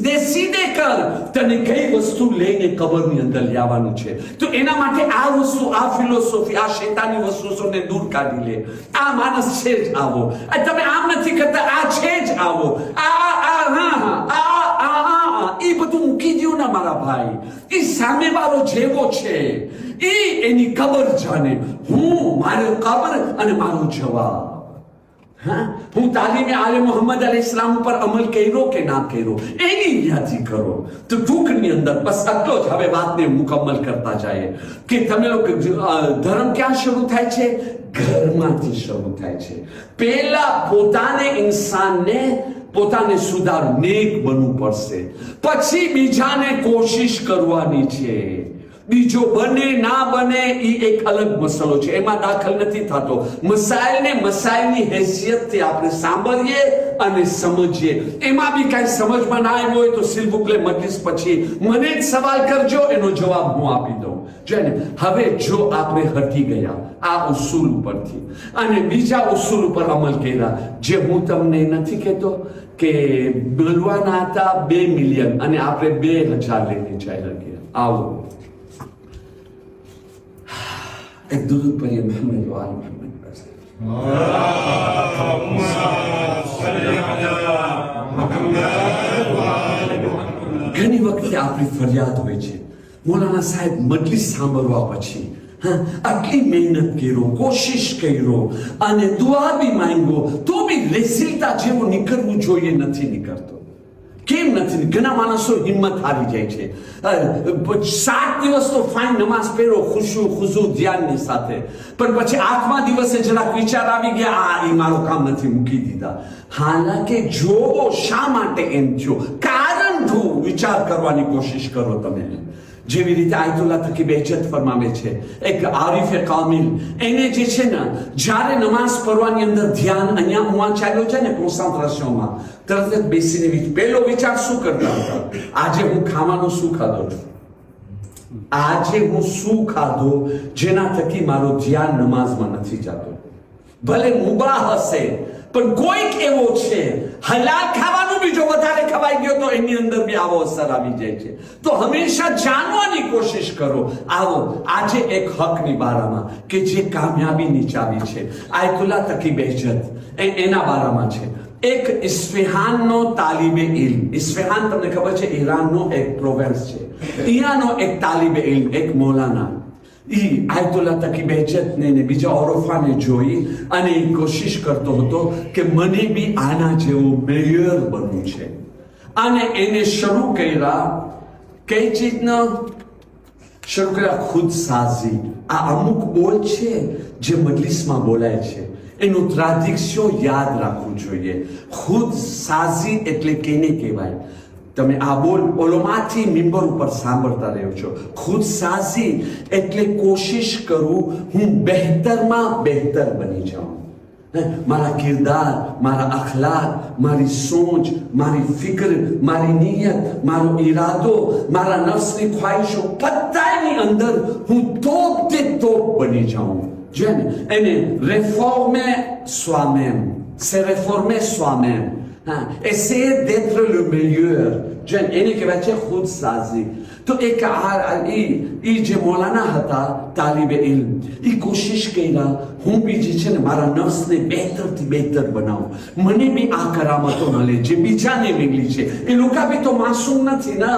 દેસીદે કર, તને કઈ વસ્તુ લઈને કબરની અંદર લાવવાનું છે. તો એના માટે આ વસ્તુ, આ ફિલોસોફી, આ શૈતાની વસ્તુઓને દૂર કાઢી લે. આ માણસ છે જ આવો, તમે આમ નથી કરતા, આ છે જ આવો, એ બધું મૂકી દો ને મારા ભાઈ. એ સામે વાળો જેવો છે એ એની કબર જાણે, હું મારો કબર અને મારો જવાબ. હું તાલીમે આલે મોહમ્મદ અલૈહિસ્સલામ ઉપર અમલ કર્યો કે ના કર્યો એની યાદી કરો. તો ટૂંકની અંદર બસ આટલો જ. હવે વાતને મુકમ્મલ કરતા જાય કે તમે લોકો, ધર્મ ક્યાં શરૂ થાય છે? ઘરમાંથી શરૂ થાય છે. પહેલા પોતાને, ઇન્સાનને પોતાને સુધાર, નેક બનવું પડશે, પછી બીજાને કોશિશ કરવાની છે. બીજો બને ના બને એ એક અલગ મસલો છે, એમાં દાખલ નથી થતો. મસાઇલને મસાઇલની હેસિયતથી આપણે સાંભળીએ અને સમજીએ. એમાં બી કાંઈ સમજમાં ના આવ્યો હોય તો સિલબુકલે મજલિસ પછી મને જ સવાલ કરજો, એનો જવાબ હું આપી દઉં. જોને હવે જો આપણે હટી ગયા આ ઉસૂલ ઉપરથી અને બીજા ઉસૂલ ઉપર અમલ કર્યા, જે હું તમને નથી કહેતો કે બોલવાના હતા 2 મિલિયન અને આપણે 2000 લઈને ચાલ્યા ગયા. આવો एक दुरूद पढ़िए मोहम्मद वाल मोहम्मद पर. ઘણી વખતે આપણી ફરિયાદ હોય છે, મૌલાના સાહેબ મજલિસ સાંભળવા પછી આટલી મહેનત કર્યો, કોશિશ કર્યો અને દુઆ બી માંગ્યો તો બી રેસીલતા જેવું નીકળવું જોઈએ, નથી નીકળતો. કેમ નથી? ઘણા માણસો હિંમત હારી જાય છે. 7 દિવસ તો ફાઇન નમાઝ પહેરો, ખુશુ ધ્યાનની સાથે, પણ પછી 8મા દિવસે જરાક વિચાર આવી ગયા, એ મારું કામ નથી, મૂકી દીધા. હાલાકે જોવો શા માટે એમ થયો, કારણ શું, વિચાર કરવાની કોશિશ કરો તમે. જેવી રીતે આયતુલ્લાહ તકી બેજત ફરમાવે છે, એક આરિફે કામિલ, એને જે છે ને જ્યારે નમાઝ પઢવાની અંદર ધ્યાન અહીંયા ઉમાં ચાલ્યો છે ને કોન્સન્ટ્રેશનમાં, તરત જ બેસીને પહેલો વિચાર શું કરતા હતા? આજે હું ખાવાનું શું ખાધો છું, આજે હું શું ખાધો જેના થકી મારો ધ્યાન નમાઝમાં નથી જતો. ભલે મુબાહ હશે પણ કોઈક એવો છે, હલાલ ખાવાનું બી જો વધારે ખવાઈ ગયો તો એની અંદર બી આવો અસર આવી જાય છે. તો હંમેશા જાણવાની કોશિશ કરો. આવો આજે એક હકની બારામાં કે જે કામયાબીની ચાવી છે, આયતુલ્લાહ તકી બેહજત એના બારામાં છે. એક ઇસ્ફહાનનો તાલિબે ઇલ્મ, ઇસ્ફહાન તમને ખબર છે ઈરાનનો એક પ્રોવિન્સ છે, અહીંયાનો એક તાલિબે ઇલ્મ, એક મૌલાના, આયતુલ્લાહ તકી બેહજતને ને બીજા ઓરફાને જોઈ અને કોશિશ કરતો હતો કે મને બી આના જેવો મેયર બનવું છે. અને એને શરૂ કર્યા કઈ ચીજનો? શરૂ કર્યા ખુદ સાઝી. આ અમુક બોલ છે જે મજલિસમાં બોલાય છે, એનું ટ્રાન્ઝેક્શન યાદ રાખવું જોઈએ. ખુદ સાઝી એટલે કેને કહેવાય? તમે આ બોલ ઓલોમાંથી મિંબર ઉપર સાંભળતા રહ્યો છો. ખુદ સાઝી એટલે કોશિશ કરું હું બહેતરમાં બહેતર બની જાઉં. મારા કિરદાર, મારા અખલાક, મારી સોચ, મારી ફિકર, મારી નિયત, મારો ઈરાદો, મારા નફ્સની ખ્વાહિશો બધાની અંદર હું તોપ તે તોપ બની જાઉં. જો ને એને réformer soi-même, c'est réformer soi-même. Essayer d'être le meilleur. એને કહેવાય છે ખુદ સાઝી. તો એક જે મૌલાના હતા તાલિબે ઇલ્મ, એ કોશિશ કર્યા હું બી જે છે ને મારા નફ્સને બહેતરથી બહેતર બનાવું, મને બી આ કરામતો મળે જે બીજાને મેળવી છે. એ લોકો બી તો માસૂમ નથી ને,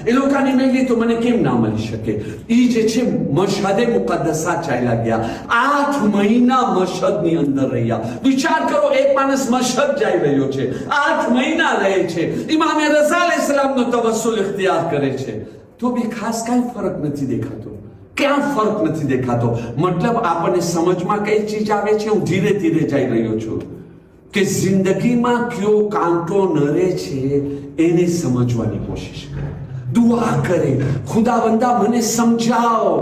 એ લોકોને મેળવી તો મને કેમ ના મળી શકે? એ જે છે મશહદે મુકદ્દસા ચાલ્યા ગયા, 8 મહિના મશહદની અંદર રહ્યા. વિચાર કરો, એક માણસ મશહદ જઈ રહ્યો છે, 8 મહિના રહે છે, ઇમામે રઝા અલૈહિસ્સલામનો તવસ્સુલ ઇખ્તિયાર કરે છે, તો બી ખાસ કાંઈ ફરક નથી દેખાતો. ક્યાં ફરક નથી દેખાતો? મતલબ આપણને સમજમાં કઈ ચીજ આવે છે? હું ધીરે ધીરે જઈ રહ્યો છું કે જિંદગીમાં કયો કાંટો નરે છે એને સમજવાની કોશિશ કરો. दुआ करे, खुदावंदा મને સમજાવો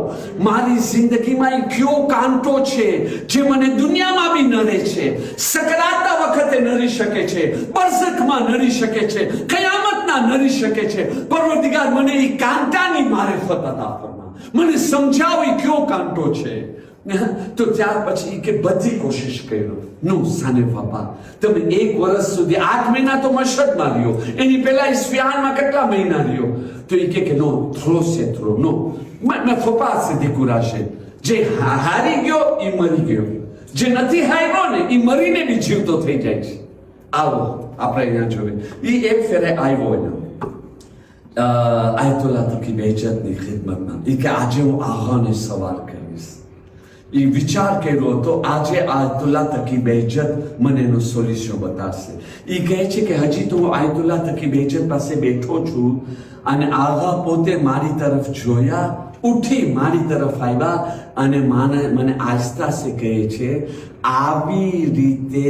મારી જિંદગીમાં એ કયો કાંટો છે જે મને દુનિયામાં બી નડે છે, સકરાતા વખતે નડી શકે છે, બરઝખમાં નડી શકે છે, કયામતના નડી શકે છે. પરવરદિગાર મને એ કાંટાની મારિફત અતા ફરમા, મને સમજાવો એ કયો કાંટો છે. તો ત્યાર પછી કે બધી કોશિશ કર્યો. નો સાને બાપા, તમે 1 વર્ષ સુધી 8 મહિના તો મશહદમાં રહ્યો, એની પહેલા ઇસ્ફિહાનમાં કેટલા મહિના રહ્યો? તો એ કે નો થોડો છે થોડો નો મેં ફપા સીધી કુરાશે. જે હારી ગયો એ મરી ગયો, જે નથી હાર્યો ને એ મરીને બી જીવતો થઈ જાય છે. આવો આપણે અહીંયા જોઈએ. એ એક ફેરે આવ્યો અહીંયા આયતુલ્લાહ તકી બેજતની ખિદમતમાં. એ કે આજે હું આગાને સવાલ કરીશ. એ વિચાર કર્યો હતો આજે આયતુલ્લાહ તકી બેજત મને એનું સોલ્યુશન બતાવશે. એ કહે છે કે હજી તો હું આયતુલ્લાહ તકી બેજત પાસે બેઠો છું અને આગા પોતે મારી તરફ જોયા, ઉઠી મારી તરફ આવ્યા અને મને આસ્તા સે કહે છે આવી રીતે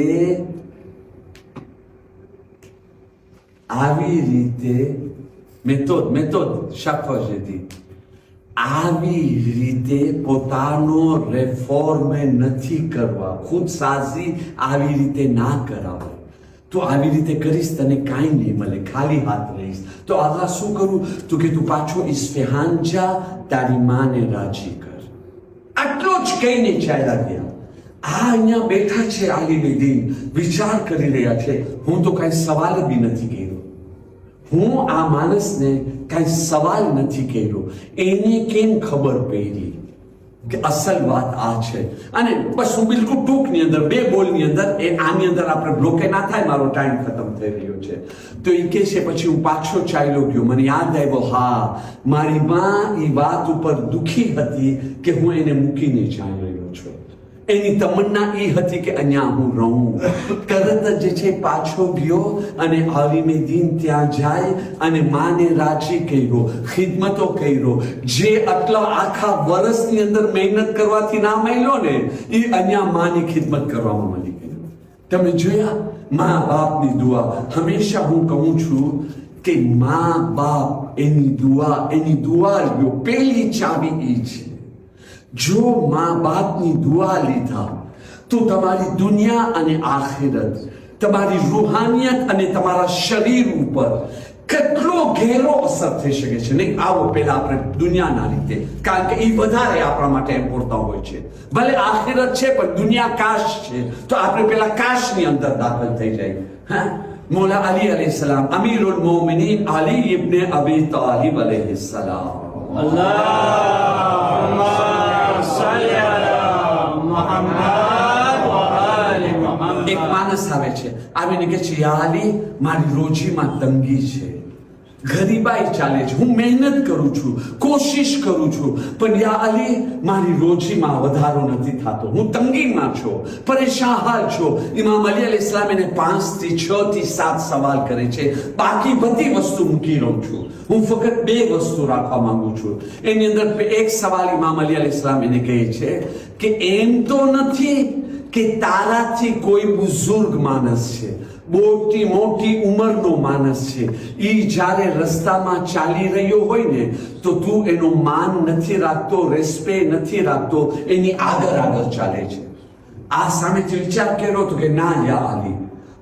મેથોડ શાફાજેદી આવી રીતે પોતાનો રેફોર્મ નથી કરવા, ખુદ સાજી આવી રીતે ના કરાવે. તો આવી રીતે કરીશ તને કાંઈ નહીં મળે, ખાલી હાથ રહીશ. તો આગા શું કરું? તો કે તું પાછો ઇસ્ફિહાન જા, તારી માને રાજી કર. આટલો જ કહીને ચાલ્યા ગયા. આ અહીંયા બેઠા છે આલીમે દીન, વિચાર કરી રહ્યા છે. હું તો કાંઈ સવાલ બી નથી કર્યો, હું આ માણસને કાંઈ સવાલ નથી કર્યો. એને કેમ ખબર પડી કે અસલ વાત આ છે? અને બસ હું બિલકુલ ટૂંકની અંદર 2 બોલની અંદર આની અંદર આપણે બ્લોકે ના થાય, મારો ટાઈમ ખતમ થઈ રહ્યો છે. તો એ કે છે પછી હું પાછો ચાલ્યો ગયો. મને યાદ આવ્યો, હા મારી માં એ વાત ઉપર દુખી હતી કે હું એને મૂકીને ચાલી રહ્યો છું. એની તમન્ના એ હતી કે અહીંયા હું રહું. તરત જ જે છે પાછો ગયો અને આલીમે દીન ત્યાં જાય અને માને રાજી કર્યો, ખિદમતો કર્યો. જે આટલા આખા વર્ષની અંદર મહેનત કરવાથી ના મળ્યો ને એ અહીંયા માની ખિદમત કરવામાં મળી ગયો. તમે જોયા મા બાપની દુઆ. હંમેશા હું કહું છું કે મા બાપ એની દુઆ લ્યો, પહેલી ચાવી એ છે. જો મા બાપની દુઆ લીધા તો તમારી દુનિયા અને આખિરત, તમારી રૂહાનિયત અને તમારા શરીર ઉપર કેટલો ઘેરો અસર થઈ શકે છે. નહીં આવો પહેલા આપણે દુનિયાના રીતે, કારણ કે એ વધારે આપણા માટે ઇમ્પોર્ટન્ટ હોય છે. ભલે આખિરત છે પણ દુનિયા કાશ છે, તો આપણે પહેલા કાશની અંદર દાખલ થઈ જાય. હા, મૌલા અલી અલૈહિસ્સલામ, અમીરુલ મોમિનીન અલી ઇબ્ન અબી તાલિબ અલૈહિસ્સલામ. એક માણસ આવે છે, આવીને કે છે યા અલી, મારી રોજીમાં તંગી છે, ગરીબાઈ ચાલે છે, હું મહેનત કરું છું, કોશિશ કરું છું, પણ યા અલી મારી રોજીમાં વધારો નથી થતો, હું તંગીમાં છું, પરેશાન હાલ છું. ઇમામ અલી અલૈહિસ્સલામ એને 5 થી 6 થી 7 સવાલ કરે છે. બાકી બધી વસ્તુ મૂકી રહું છું, હું ફક્ત 2 વસ્તુ રાખવા માંગુ છું. એની અંદર એક સવાલ ઇમામ અલી અલૈહિસ્સલામ એને કહે છે કે એમ તો નથી કે તારાથી કોઈ બુઝુર્ગ માણસ છે, મોટી ઉંમરનો માણસ છે, એ જ્યારે રસ્તામાં ચાલી રહ્યો હોય ને તો તું એનો માન નથી રાખતો, રેસ્પેક્ટ નથી રાખતો, એની આગળ ચાલે છે. આ સામેથી વિચાર કર્યો તો કે ના યા અલી,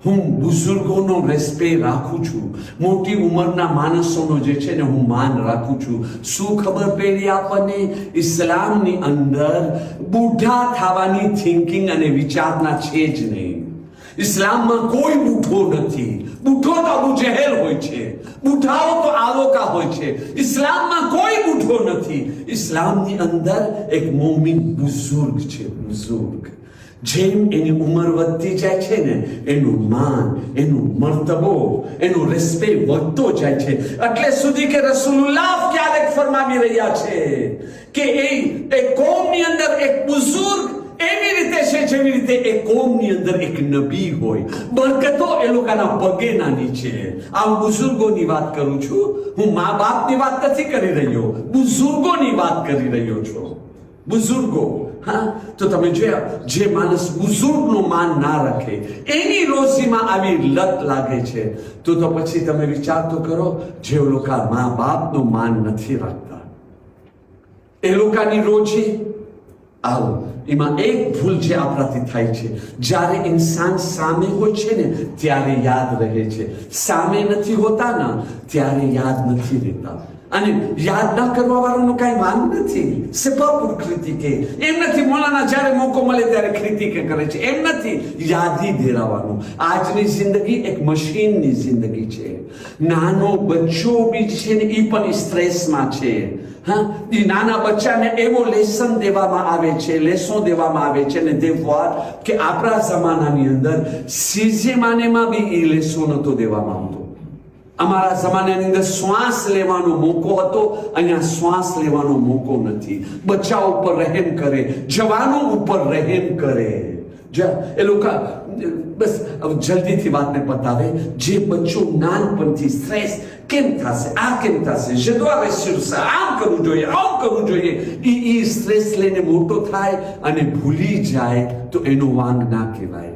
હું બુઝુર્ગોનો રેસ્પેક્ટ રાખું છું, મોટી ઉંમરના માણસોનો જે છે ને હું માન રાખું છું. શું ખબર પડી આપણને? ઇસ્લામની અંદર બુઢા થવાની થિંકિંગ અને વિચારના છે જ નહીં. ઇસ્લામમાં કોઈ બુઢો નથી. બુઢો તો અબુ જહેલ હોય છે, બુઢાઓ તો આલોકા હોય છે. ઇસ્લામમાં કોઈ બુઢો નથી. ઇસ્લામની અંદર એક મોમિન બુઝુર્ગ છે. બુઝુર્ગ જેમ એની ઉંમર વધતી જાય છે ને એનું માન, એનું મર્તબો, એનું રિસ્પેક્ટ વધતો જાય છે. એટલે સુધી કે રસૂલુલ્લાહ ક્યારેક ફરમાવી રહ્યા છે કે એ કોમની અંદર એક બુઝુર્ગ એવી રીતે છે જેવી રીતે એ કોમની અંદર એક નબી હોય. બરકતો એ લોકોના પગેના નીચે. આ હું બુઝુર્ગોની વાત કરું છું, હું મા બાપની વાત નથી કરી રહ્યો, બુઝુર્ગોની વાત કરી રહ્યો છું. બુઝુર્ગો, હા, તો તમે જોયા જે માણસ બુઝુર્ગનું માન ના રાખે એની રોજીમાં આવી લત લાગે છે, તો પછી તમે વિચાર તો કરો જે લોકો મા બાપનું માન નથી રાખતા એ લોકોની રોજી આવો એમાં એક ભૂલ જે આપણાથી થાય છે, જ્યારે ઇન્સાન સામે હોય છે ને ત્યારે યાદ રહે છે, સામે નથી હોતા ને ત્યારે યાદ નથી રહેતા. અને યાદ ના કરવા વાળાનું કઈ વાંક નથી, સભાપુર ક્રિતિકે એમ નથી, મોલાના જ્યારે મોકો મળે ત્યારે ક્રિતિકે કરે છે એમ નથી, યાદી દેરાવાનું. આજની જિંદગી એક મશીનની જિંદગી છે. નાનો બચ્ચો બી છે ને એ પણ સ્ટ્રેસમાં છે. હા, એ નાના બચ્ચાને એવો લેસન દેવામાં આવે છે, લેસો દેવામાં આવે છે ને દેવવાર કે આપણા જમાનાની અંદર સીઝેમાનેમાં બી એ લેસો નતો દેવામાં આવતો. અમારા જમાનાની અંદર શ્વાસ લેવાનો મોકો હતો, અહીંયા શ્વાસ લેવાનો મોકો નથી. બચ્ચા ઉપર રહેમ કરે, જવાનો ઉપર રહેમ કરે. એ લોકો બસ જલ્દીથી વાતને પતાવે. જે બચ્ચો નાનપણથી સ્ટ્રેસ કેમ થશે, આ કેમ થશે, જદવા રહેશે, આમ કરવું જોઈએ, આમ કરવું જોઈએ, એ સ્ટ્રેસ લઈને મોટો થાય અને ભૂલી જાય તો એનો વાંગ ના કહેવાય.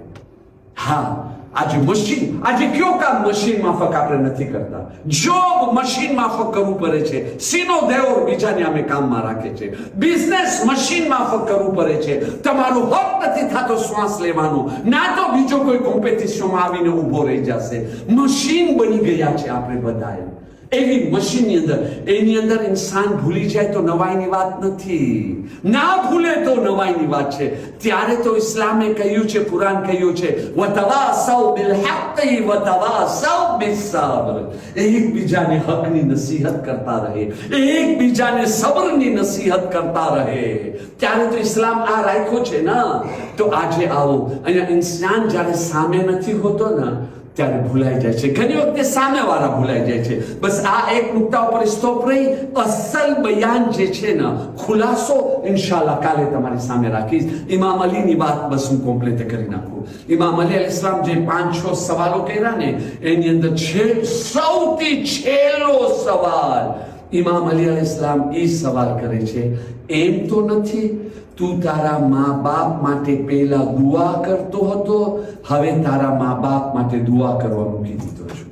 હા, આજે મશીન, આજે કયો કામ મશીન માફક આપણે નથી કરતા. જોબ મશીન માફક કરવું પડે છે. સીનો દેવર બીજાને અમે કામમાં રાખે છે. બિઝનેસ મશીન માફક કરવું પડે છે. તમારું હક નથી થતો શ્વાસ લેવાનો, ના તો બીજો કોઈ કોમ્પિટિશનમાં આવીને ઊભો રહી જશે. મશીન બની ગયા છે આપણે બધા. એવી મશીનની અંદર, એની અંદર ઇન્સાન ભૂલી જાય તો નવાઈની વાત નથી, ના ભૂલે તો નવાઈની વાત છે. ત્યારે તો ઇસ્લામે કહ્યું છે, કુરાન કહ્યું છે, વતવાસૌ બિલ હક્કી વતવાસૌ બિસ સબ્ર. એકબીજાને હકની નસીહત કરતા રહે, એકબીજાને સબરની નસીહત કરતા રહે. ત્યારે તો ઇસ્લામ આ રાખ્યો છે ને. તો આજે આવો અહીંયા ઇન્સાન જ્યારે સામે નથી હોતો ને ત્યારે ભૂલાઈ જાય છે. ઘણી વખતે સામેવાળા ભૂલાઈ જાય છે. બસ આ એક નુકતા ઉપર સ્ટોપ રહી. અસલ બયાન જે છે ને, ખુલાસો ઇન્શાલ્લાહ કાલે તમારી સામે રાખીશ. ઇમામ અલીની વાત બસ હું કોમ્પ્લેટ કરી નાખું. ઇમામ અલી અલૈહિસ્સલામ જે 5-6 સવાલો કર્યા ને, એની અંદર સૌથી છેલ્લો સવાલ ઇમામ અલી અલૈહિસ્સલામ એ સવાલ કરે છે, એમ તો નથી તું તારા મા બાપ માટે પહેલા દુઆ કરતો હતો, હવે તારા મા બાપ માટે દુઆ કરવા મૂકી દીધો છું?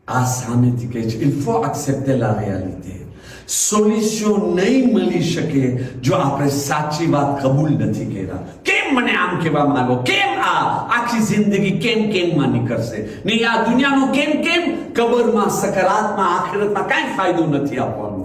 આ સામેથી કહે છે, il faut accepter la réalité. Solution નહીં મળી શકે જો આપણે સાચી વાત કબૂલ નથી કર્યા. કેમ મને આમ કહેવા માંગો, કેમ આ આખી જિંદગી કેમ માં નીકળશે નહીં, આ દુનિયાનું કેમ કબરમાં, સકરાતમાં, આખિરતમાં કાંઈ ફાયદો નથી આપવાનો.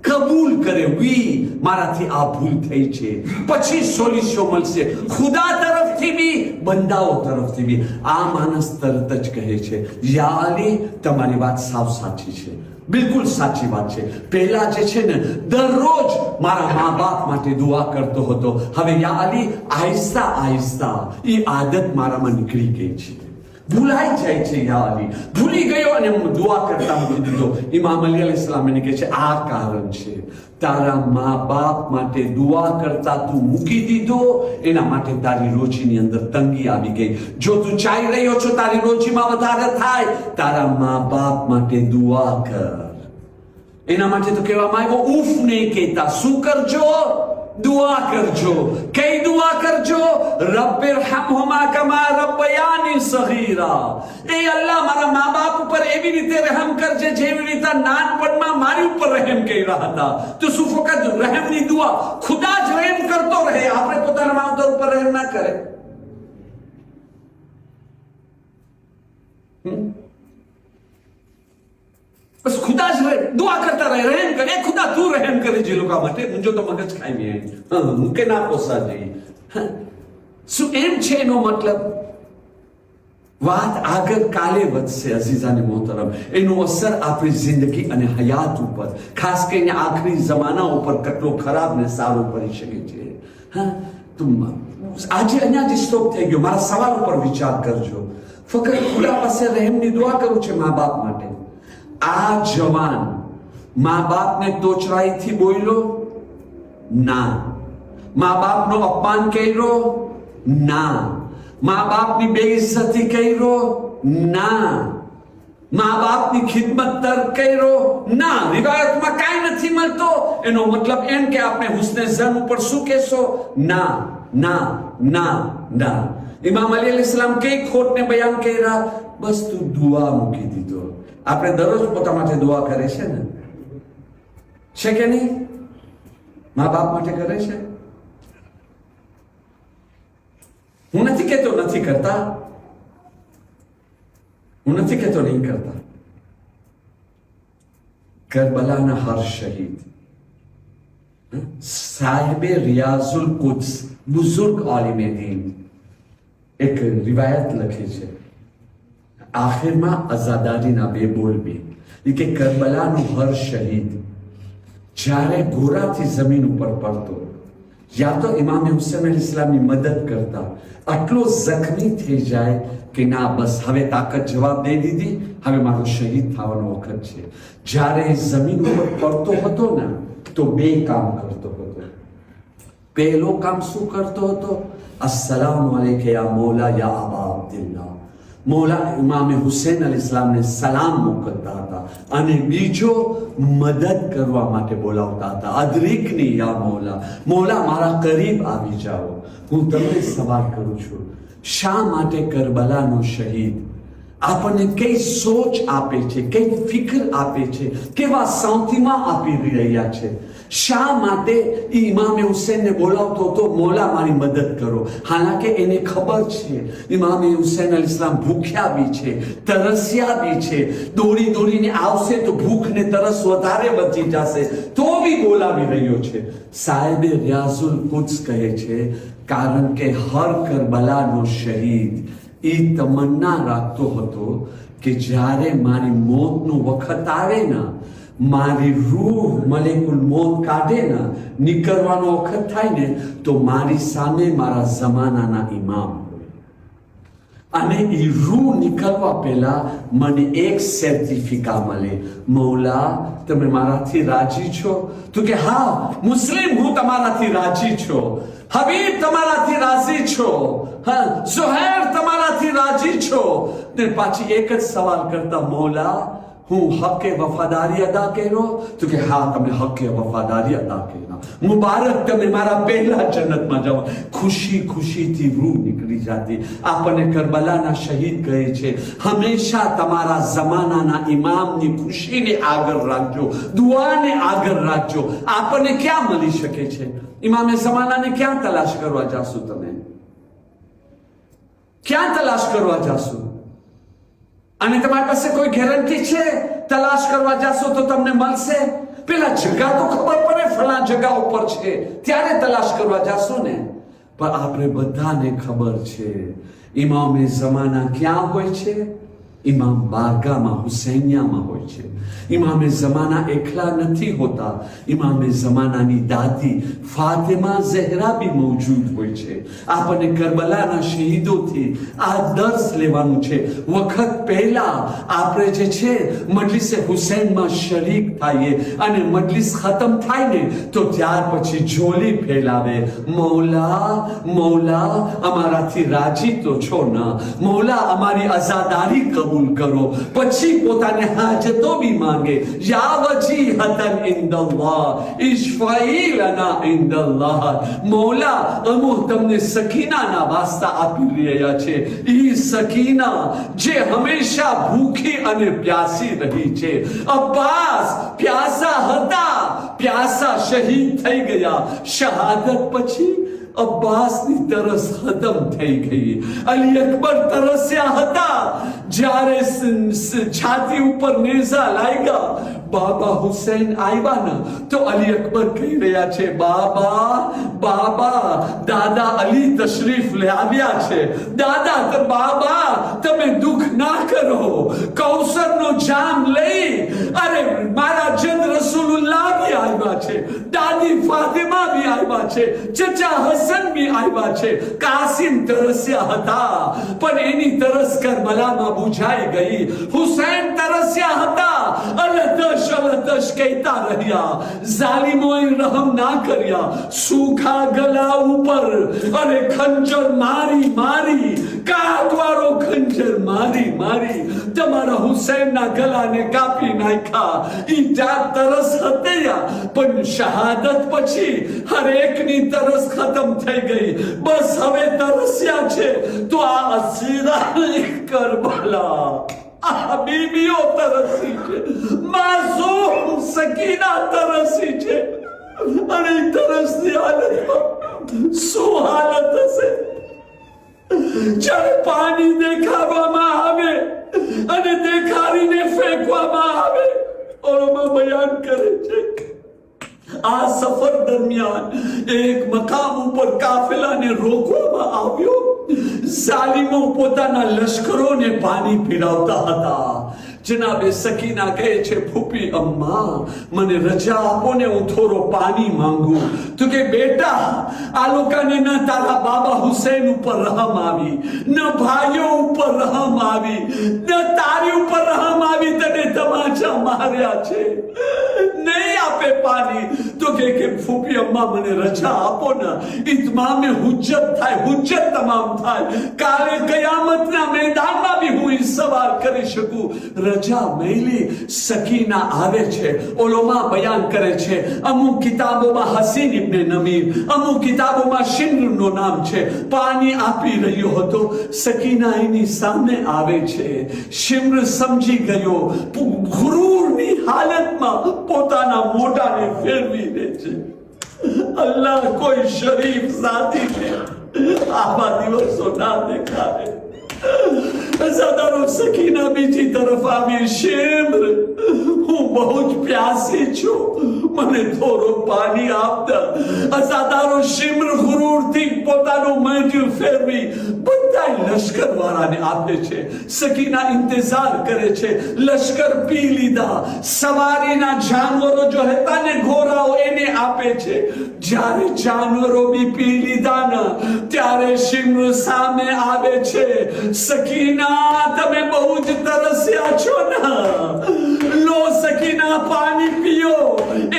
કબૂલ કરે, વી મારાથી આ ભૂલ થઈ છે, પછી સોલ્યુશન મળશે. ખુદા તરફથી બી, બંદાઓ તરફથી બી. આ માણસ તરત જ કહે છે, યા અલી તમારી વાત સાવ સાચી છે, બિલકુલ સાચી વાત છે. પહેલા જે છે ને દરરોજ મારા મા બાપ માટે દુઆ કરતો હતો, હવે યા અલી આહિસ્તા આહિસ્તા એ આદત મારામાં નીકળી ગઈ છે, ભૂલાઈ જાય છે. યા અલી ભૂલી ગયો અને હું દુઆ કરતા મૂકી દીધો. ઇમામ અલી અલૈહિસ્સલામ એને કહે છે, આ કારણ છે તારા મા બાપ માટે દુઆ કરતા તું મૂકી દીધો, એના માટે તારી રોજીની અંદર તંગી આવી ગઈ. જો તું ચાહી રહ્યો છો તારી રોજીમાં વધારે થાય, તારા મા બાપ માટે દુઆ કર. એના માટે તો કહેવામાં આવ્યો, ઉફ નહીં કહેતા, શું કરજો? દુઆ કરજો. કઈ દુઆ કરજો? રબ્બિરહમહુમા કમા રબ્બયાની સગીરા. એ અલ્લાહ મારા મા બાપ ઉપર એવી રીતે રહેમ કરજે જેવી રીતે નાનપણમાં મારી ઉપર રહેમ કર્યા હતા. તો શું ફક્ત રહેમની દુઆ? ખુદા જ રહેમ કરતો રહે, આપણે પોતાના માવતર ઉપર રહેમ ના કરે. બસ ખુદા જ દુઆ કરતા રહે, રહેમ કરે. ખુદા તું રહેમ કરે જે લોકો માટે. મુંજો તો મગજ ખાઈ મેં હું કે ના પોસા જઈ. શું એમ છે એનો મતલબ? વાત આગળ કાલે વધશે અઝીઝાને મોહતરમ. એનો અસર આપણી જિંદગી અને હયાત ઉપર, ખાસ કરીને આખરી જમાના ઉપર કેટલો ખરાબ ને સારો પડી શકે છે. હા, તો આજે અહીંયા જ સ્ટોપ થઈ ગયો. મારા સવાલ ઉપર વિચાર કરજો. ફક્ત ખુદા પાસે રહેમની દુઆ કરું છે મા બાપ માટે. આ જવાન મા બાપને તોચરાઈથી બોલ્યો? ના. મા બાપનો અપમાન કર્યો? ના. મા બાપની બેઇજ્જતી કર્યો? ના. મા બાપની ખિદમત તર્ક કર્યો ના, રિવાયતમાં કાંઈ નથી મળતો એનો મતલબ એમ કે આપણે હુસ્ને ઝન ઉપર શું કહેશો? ના ના ના ના. ઇમામ અલી અલૈહિસ્સલામ કઈ ખોટને બયાન કર્યા? બસ તું દુઆ મૂકી દીધો. આપણે દરરોજ પોતા માટે દુઆ કરે છે ને, છે કે નહીં? મા બાપ માટે કરે છે? હું નથી કહેતો નથી કરતા, હું નથી કહેતો નહીં કરતા. કરબલાના હર શહીદ સાહેબે રિયાઝુલ કુદ્સ બુઝુર્ગ આલિમે દીન એક રિવાયત લખી છે, આખિરમાં અઝાદારીના બે બોલ બી કે કરબલાનો હર શહીદ જ્યારે ઘોડાથી જમીન ઉપર પડતો, યા તો ઇમામ હુસૈન અલૈહિસ્સલામની મદદ કરતા, આટલો જખમી થઈ જાય કે ના બસ હવે તાકાત જવાબ દઈ દીધી, હવે મારો શહીદ થવાનો વખત છે. જ્યારે જમીન ઉપર પડતો હતો ને તો બે કામ કરતો હતો. પહેલો કામ શું કરતો હતો? અસ્સલામુ અલૈકા યા મૌલા યા અબા અબ્દુલ્લાહ, મૌલા ઇમામ હુસૈન અલૈહિસ્સલામને સલામ મોકલતા હતા. અને બીજો મદદ કરવા માટે બોલાવતા હતા, અદરિકની યા મૌલા, મૌલા મારા કરીબ આવી જાઓ. હું તમને સવાલ કરું છું, શા માટે કરબલાનો શહીદ આપણને કઈ સોચ આપે છે, કઈ ફિકર આપે છે, કેવા સાઉથીમાં આપી રહ્યા છે? શા માટે ઇમામે હુસૈનને બોલાવતો હતો, મૌલા મારી મદદ કરો? હાલાકે એને ખબર છે ઇમામે હુસૈન અલૈહિસ્સલામ ભૂખ્યા બી છે, તરસ્યા બી છે, દોડી દોડીને આવશે તો ભૂખ ને તરસ વધારે વધી જશે, તો બી બોલાવી રહ્યો છે. સાહેબે રિયાઝુલ કુદ્સ કહે છે કારણ કે હર કરબલાનો શહીદ એ તમન્ના રાખતો હતો કે જ્યારે મારી મોતનો વખત આવે ને, મારી રૂહ મલેકુલ મોત કાઢે ને, નીકળવાનો વખત થાય ને, તો મારી સામે મારા જમાનાના ઇમામ હોય અને એ રૂહ નીકળવા પહેલા મને એક સર્ટિફિકા મળે, મૌલા તમે મારાથી રાજી છો? તો કે હા મુસ્લિમ હું તમારાથી રાજી છો, હબીબ તમારાથી રાજી છો, હા ઝુહૈર તમારાથી રાજી છો. ને પાછી એક જ સવાલ કરતા, મૌલા હું હકે વફાદારી અદા કર્યો? તો કે હા તમે હકે વફાદારી અદા કર્યા, મુબારક તમે મારા પહેલા જન્નતમાં જાઓ. ખુશી ખુશીથી રૂહ નીકળી જતી. આપણને કરબલાના શહીદ કહે છે હંમેશા તમારા જમાનાના ઇમામની ખુશીને આગળ રાખજો, દુઆને આગળ રાખજો. આપણને ક્યાં મળી શકે છે? ઇમામે જમાનાને ક્યાં તલાશ કરવા જાશો? તમે ક્યાં તલાશ કરવા જાશો? અને તમારી પાસે કોઈ ગેરંટી છે તલાશ કરવા જાશો તો તમને મળશે? પેલા જગા તો ખબર પડે ફલા જગા ઉપર છે ત્યારે તલાશ કરવા જાશો ને. પણ આપણે બધાને ખબર છે ઇમામે જમાના ક્યાં હોય છે? ઇમામ બારગાહમાં હુસૈનિયામાં હોય છે. ઇમામે જમાના એકલા નથી હોતા, ઇમામે જમાનાની દાદી ફાતિમા ઝહરા બી મોજૂદ હોય છે. આપણને કરબલાના શહીદોથી આ દર્શ લેવાનું છે. વખત પહેલા આપણે જે છે મજલિસે હુસૈનમાં શરીક થઈએ અને મજલિસ ખતમ થાય ને તો ત્યાર પછી ઝોલી ફેલાવે, મૌલા મૌલા અમારાથી રાજી તો છો ના, મૌલા અમારી આઝાદારી કબૂલ કરો. પછી પોતાને હાજતો બી માંગે, યા વજીહતન ઇન્દલ્લાહ ઇશ્ફાઈ લના ઇન્દલ્લાહ, મૌલા અમો તમને સકીનાના વાસ્તા આપી રહ્યા છે. ઈ સકીના જે હંમેશા ભૂખી અને પ્યાસી રહી છે. અબ્બાસ પ્યાસા હતા, પ્યાસા શહીદ થઈ ગયા. શહાદત પછી અબ્બાસની તરસ ખતમ થઈ ગઈ. અલી અકબર તરસ્યા હતા. જ્યારે છાતી ઉપર નેઝા લાગ્યા, બાબા હુસૈન આવ્યા ને તો અલી અકબર કહી રહ્યા છે, બાબા બાબા દાદા અલી તશરીફ લે આવ્યા છે. દાદા તો બાબા તમે દુઃખ ના કરો, કૌસરનો જામ લઈ અરે મારા જદ રસૂલુલ્લાહ બી આવ્યા છે, દાદી ફાતિમા બી આવ્યા છે, ચચા હસન બી આવ્યા છે. કાસિમ તરસ્યા હતા પણ એની તરસ કરબલામાં બુઝાઈ ગઈ. હુસૈન તરસ્યા હતા, અલતશ અલતશ કહેતા રહ્યા, જાલિમોએ રહમ ના કર્યા, સૂખા ગલા ઉપર અને ખંજર મારી મારી, કાકવાળો ખંજર મારી મારી તમારા હુસૈનના ગલાને કાપી નાખ્યા. ઈ ત્યાં તરસ હતી, પણ શહાદત પછી હરેકની તરસ ખતમ થઈ ગઈ. બસ હવે તરસ્યા છે તો આ અસીરા કરબલા, આ બીબીઓ તરસી છે, માસૂમ સકીના તરસી છે. અને તરસની હાલતમાં શું હાલત હશે જ્યારે પાણી દેખાડવામાં આવે અને દેખાડીને ફેંકવામાં આવે. ઓમાં બયાન કરે છે, આ સફર દરમિયાન એક મકામ ઉપર કાફેલાને રોકવામાં આવ્યો. જાલિમો પોતાના લશ્કરોને પાણી પીડાવતા હતા. જનાબે સકીના કહે છે, ફૂફી અમ્મા મને રજા આપો ને હું થોડો પાણી માંગુ. તો કે બેટા, આ લોકોને ન તારા બાબા હુસૈન ઉપર રહમ આવી, ન ભાઈઓ ઉપર રહમ આવી, ન તારી ઉપર રહમ આવી, તને તમાચા માર્યા છે, નહીં આપે પાણી. તો કે ફૂફી અમ્મા મને રજા આપો ને, ઇત્મામે હુજ્જત થાય, હુજ્જત તમામ થાય, કાલે કયામતના મેદાનમાં બી હું ઈ સવાલ કરી શકું. રજા મેલી. સકીના આવે છે. ઓલોમાં બયાન કરે છે, અમુક કિતાબોમાં હસીન ઇબ્ને નમીર, અમુક કિતાબોમાં શિમ્રનું નામ છે, પાણી આપી રહ્યો હતો. સકીના એની સામે આવે છે. શિમ્ર સમજી ગયો, ગુરૂરની હાલતમાં પોતાના મોઢાને ફેરવી દે છે. અલ્લાહ કોઈ શરીફ સાથી છે આવા દિવસો ના દેખાડે. અઝાદારો સકીના બીજી તરફ આવી, શિમ્ર હું બહુ જ પ્યાસી છું, મને થોડો પાણી આપતા. અઝાદારો શિમ્ર ગુરૂરથી પોતાનું મોઢું ફેરવી બધા લશ્કર વાળાને આપે છે. સકીના ઇંતજાર કરે છે. લશ્કર પી લીધા. સવારીના જાનવરો જો હતા ને ઘોડાઓ એને આપે છે. જ્યારે જાનવરો બી પી લીધા ને ત્યારે શિમ્ર સામે આવે છે. સકીના તમે બહુ જ તરસ્યા છો ને, લો સકીના પાણી પીઓ.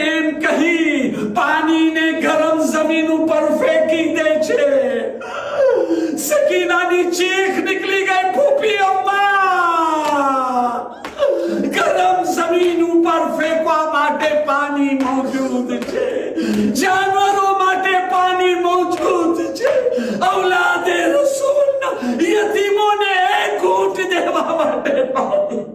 એમ કહી પાણીને ગરમ જમીન ઉપર ફેંકી દે છે. સકીનાની ચીખ નીકળી ગઈ, ફૂફી અમ્મા ગરમ જમીન ઉપર ફેંકવા માટે પાણી મોજૂદ છે, જાનવરો માટે પાણી મોજૂદ છે, ઔલાદે રસૂલના યતીમોને એક ઘૂંટ દેવા માટે પાણી.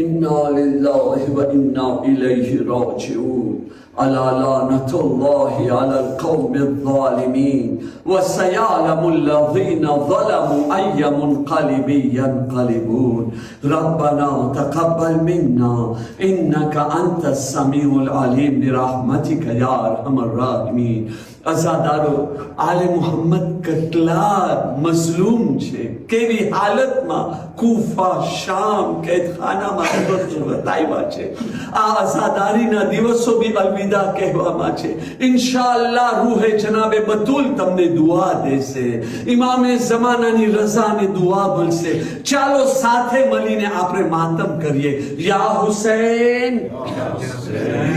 इन्ना लिल्लाहि व इन्ना इलैहि राजिऊन. अला लानतुल्लाहि अलल कौमिल ज़ालिमीन व सयअलमुल लज़ीना ज़लमू अय्य मुनक़लिबिन यनक़लिबून. रब्बना तक़ब्बल मिन्ना इन्नका अंतस समीउल अलीम बिरहमतिका या अरहमर राहिमीन. અઝાદારો, આલે મુહમ્મદ કેટલા મઝલૂમ છે, કેવી હાલતમાં કૂફા શામ કેદખાનામાં દિવસો બતાવ્યા છે. આ અઝાદારીના દિવસો બી અલવિદા કહેવામાં છે. ઇન્શાઅલ્લાહ રૂહે જનાબે બતુલ તમને દુઆ દેશે, ઇમામે ઝમાનાની રઝાને દુઆ બોલશે. ચાલો સાથે મળીને આપણે માતમ કરીએ. યા હુસૈન,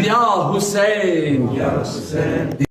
યા હુસૈન, યા હુસૈન.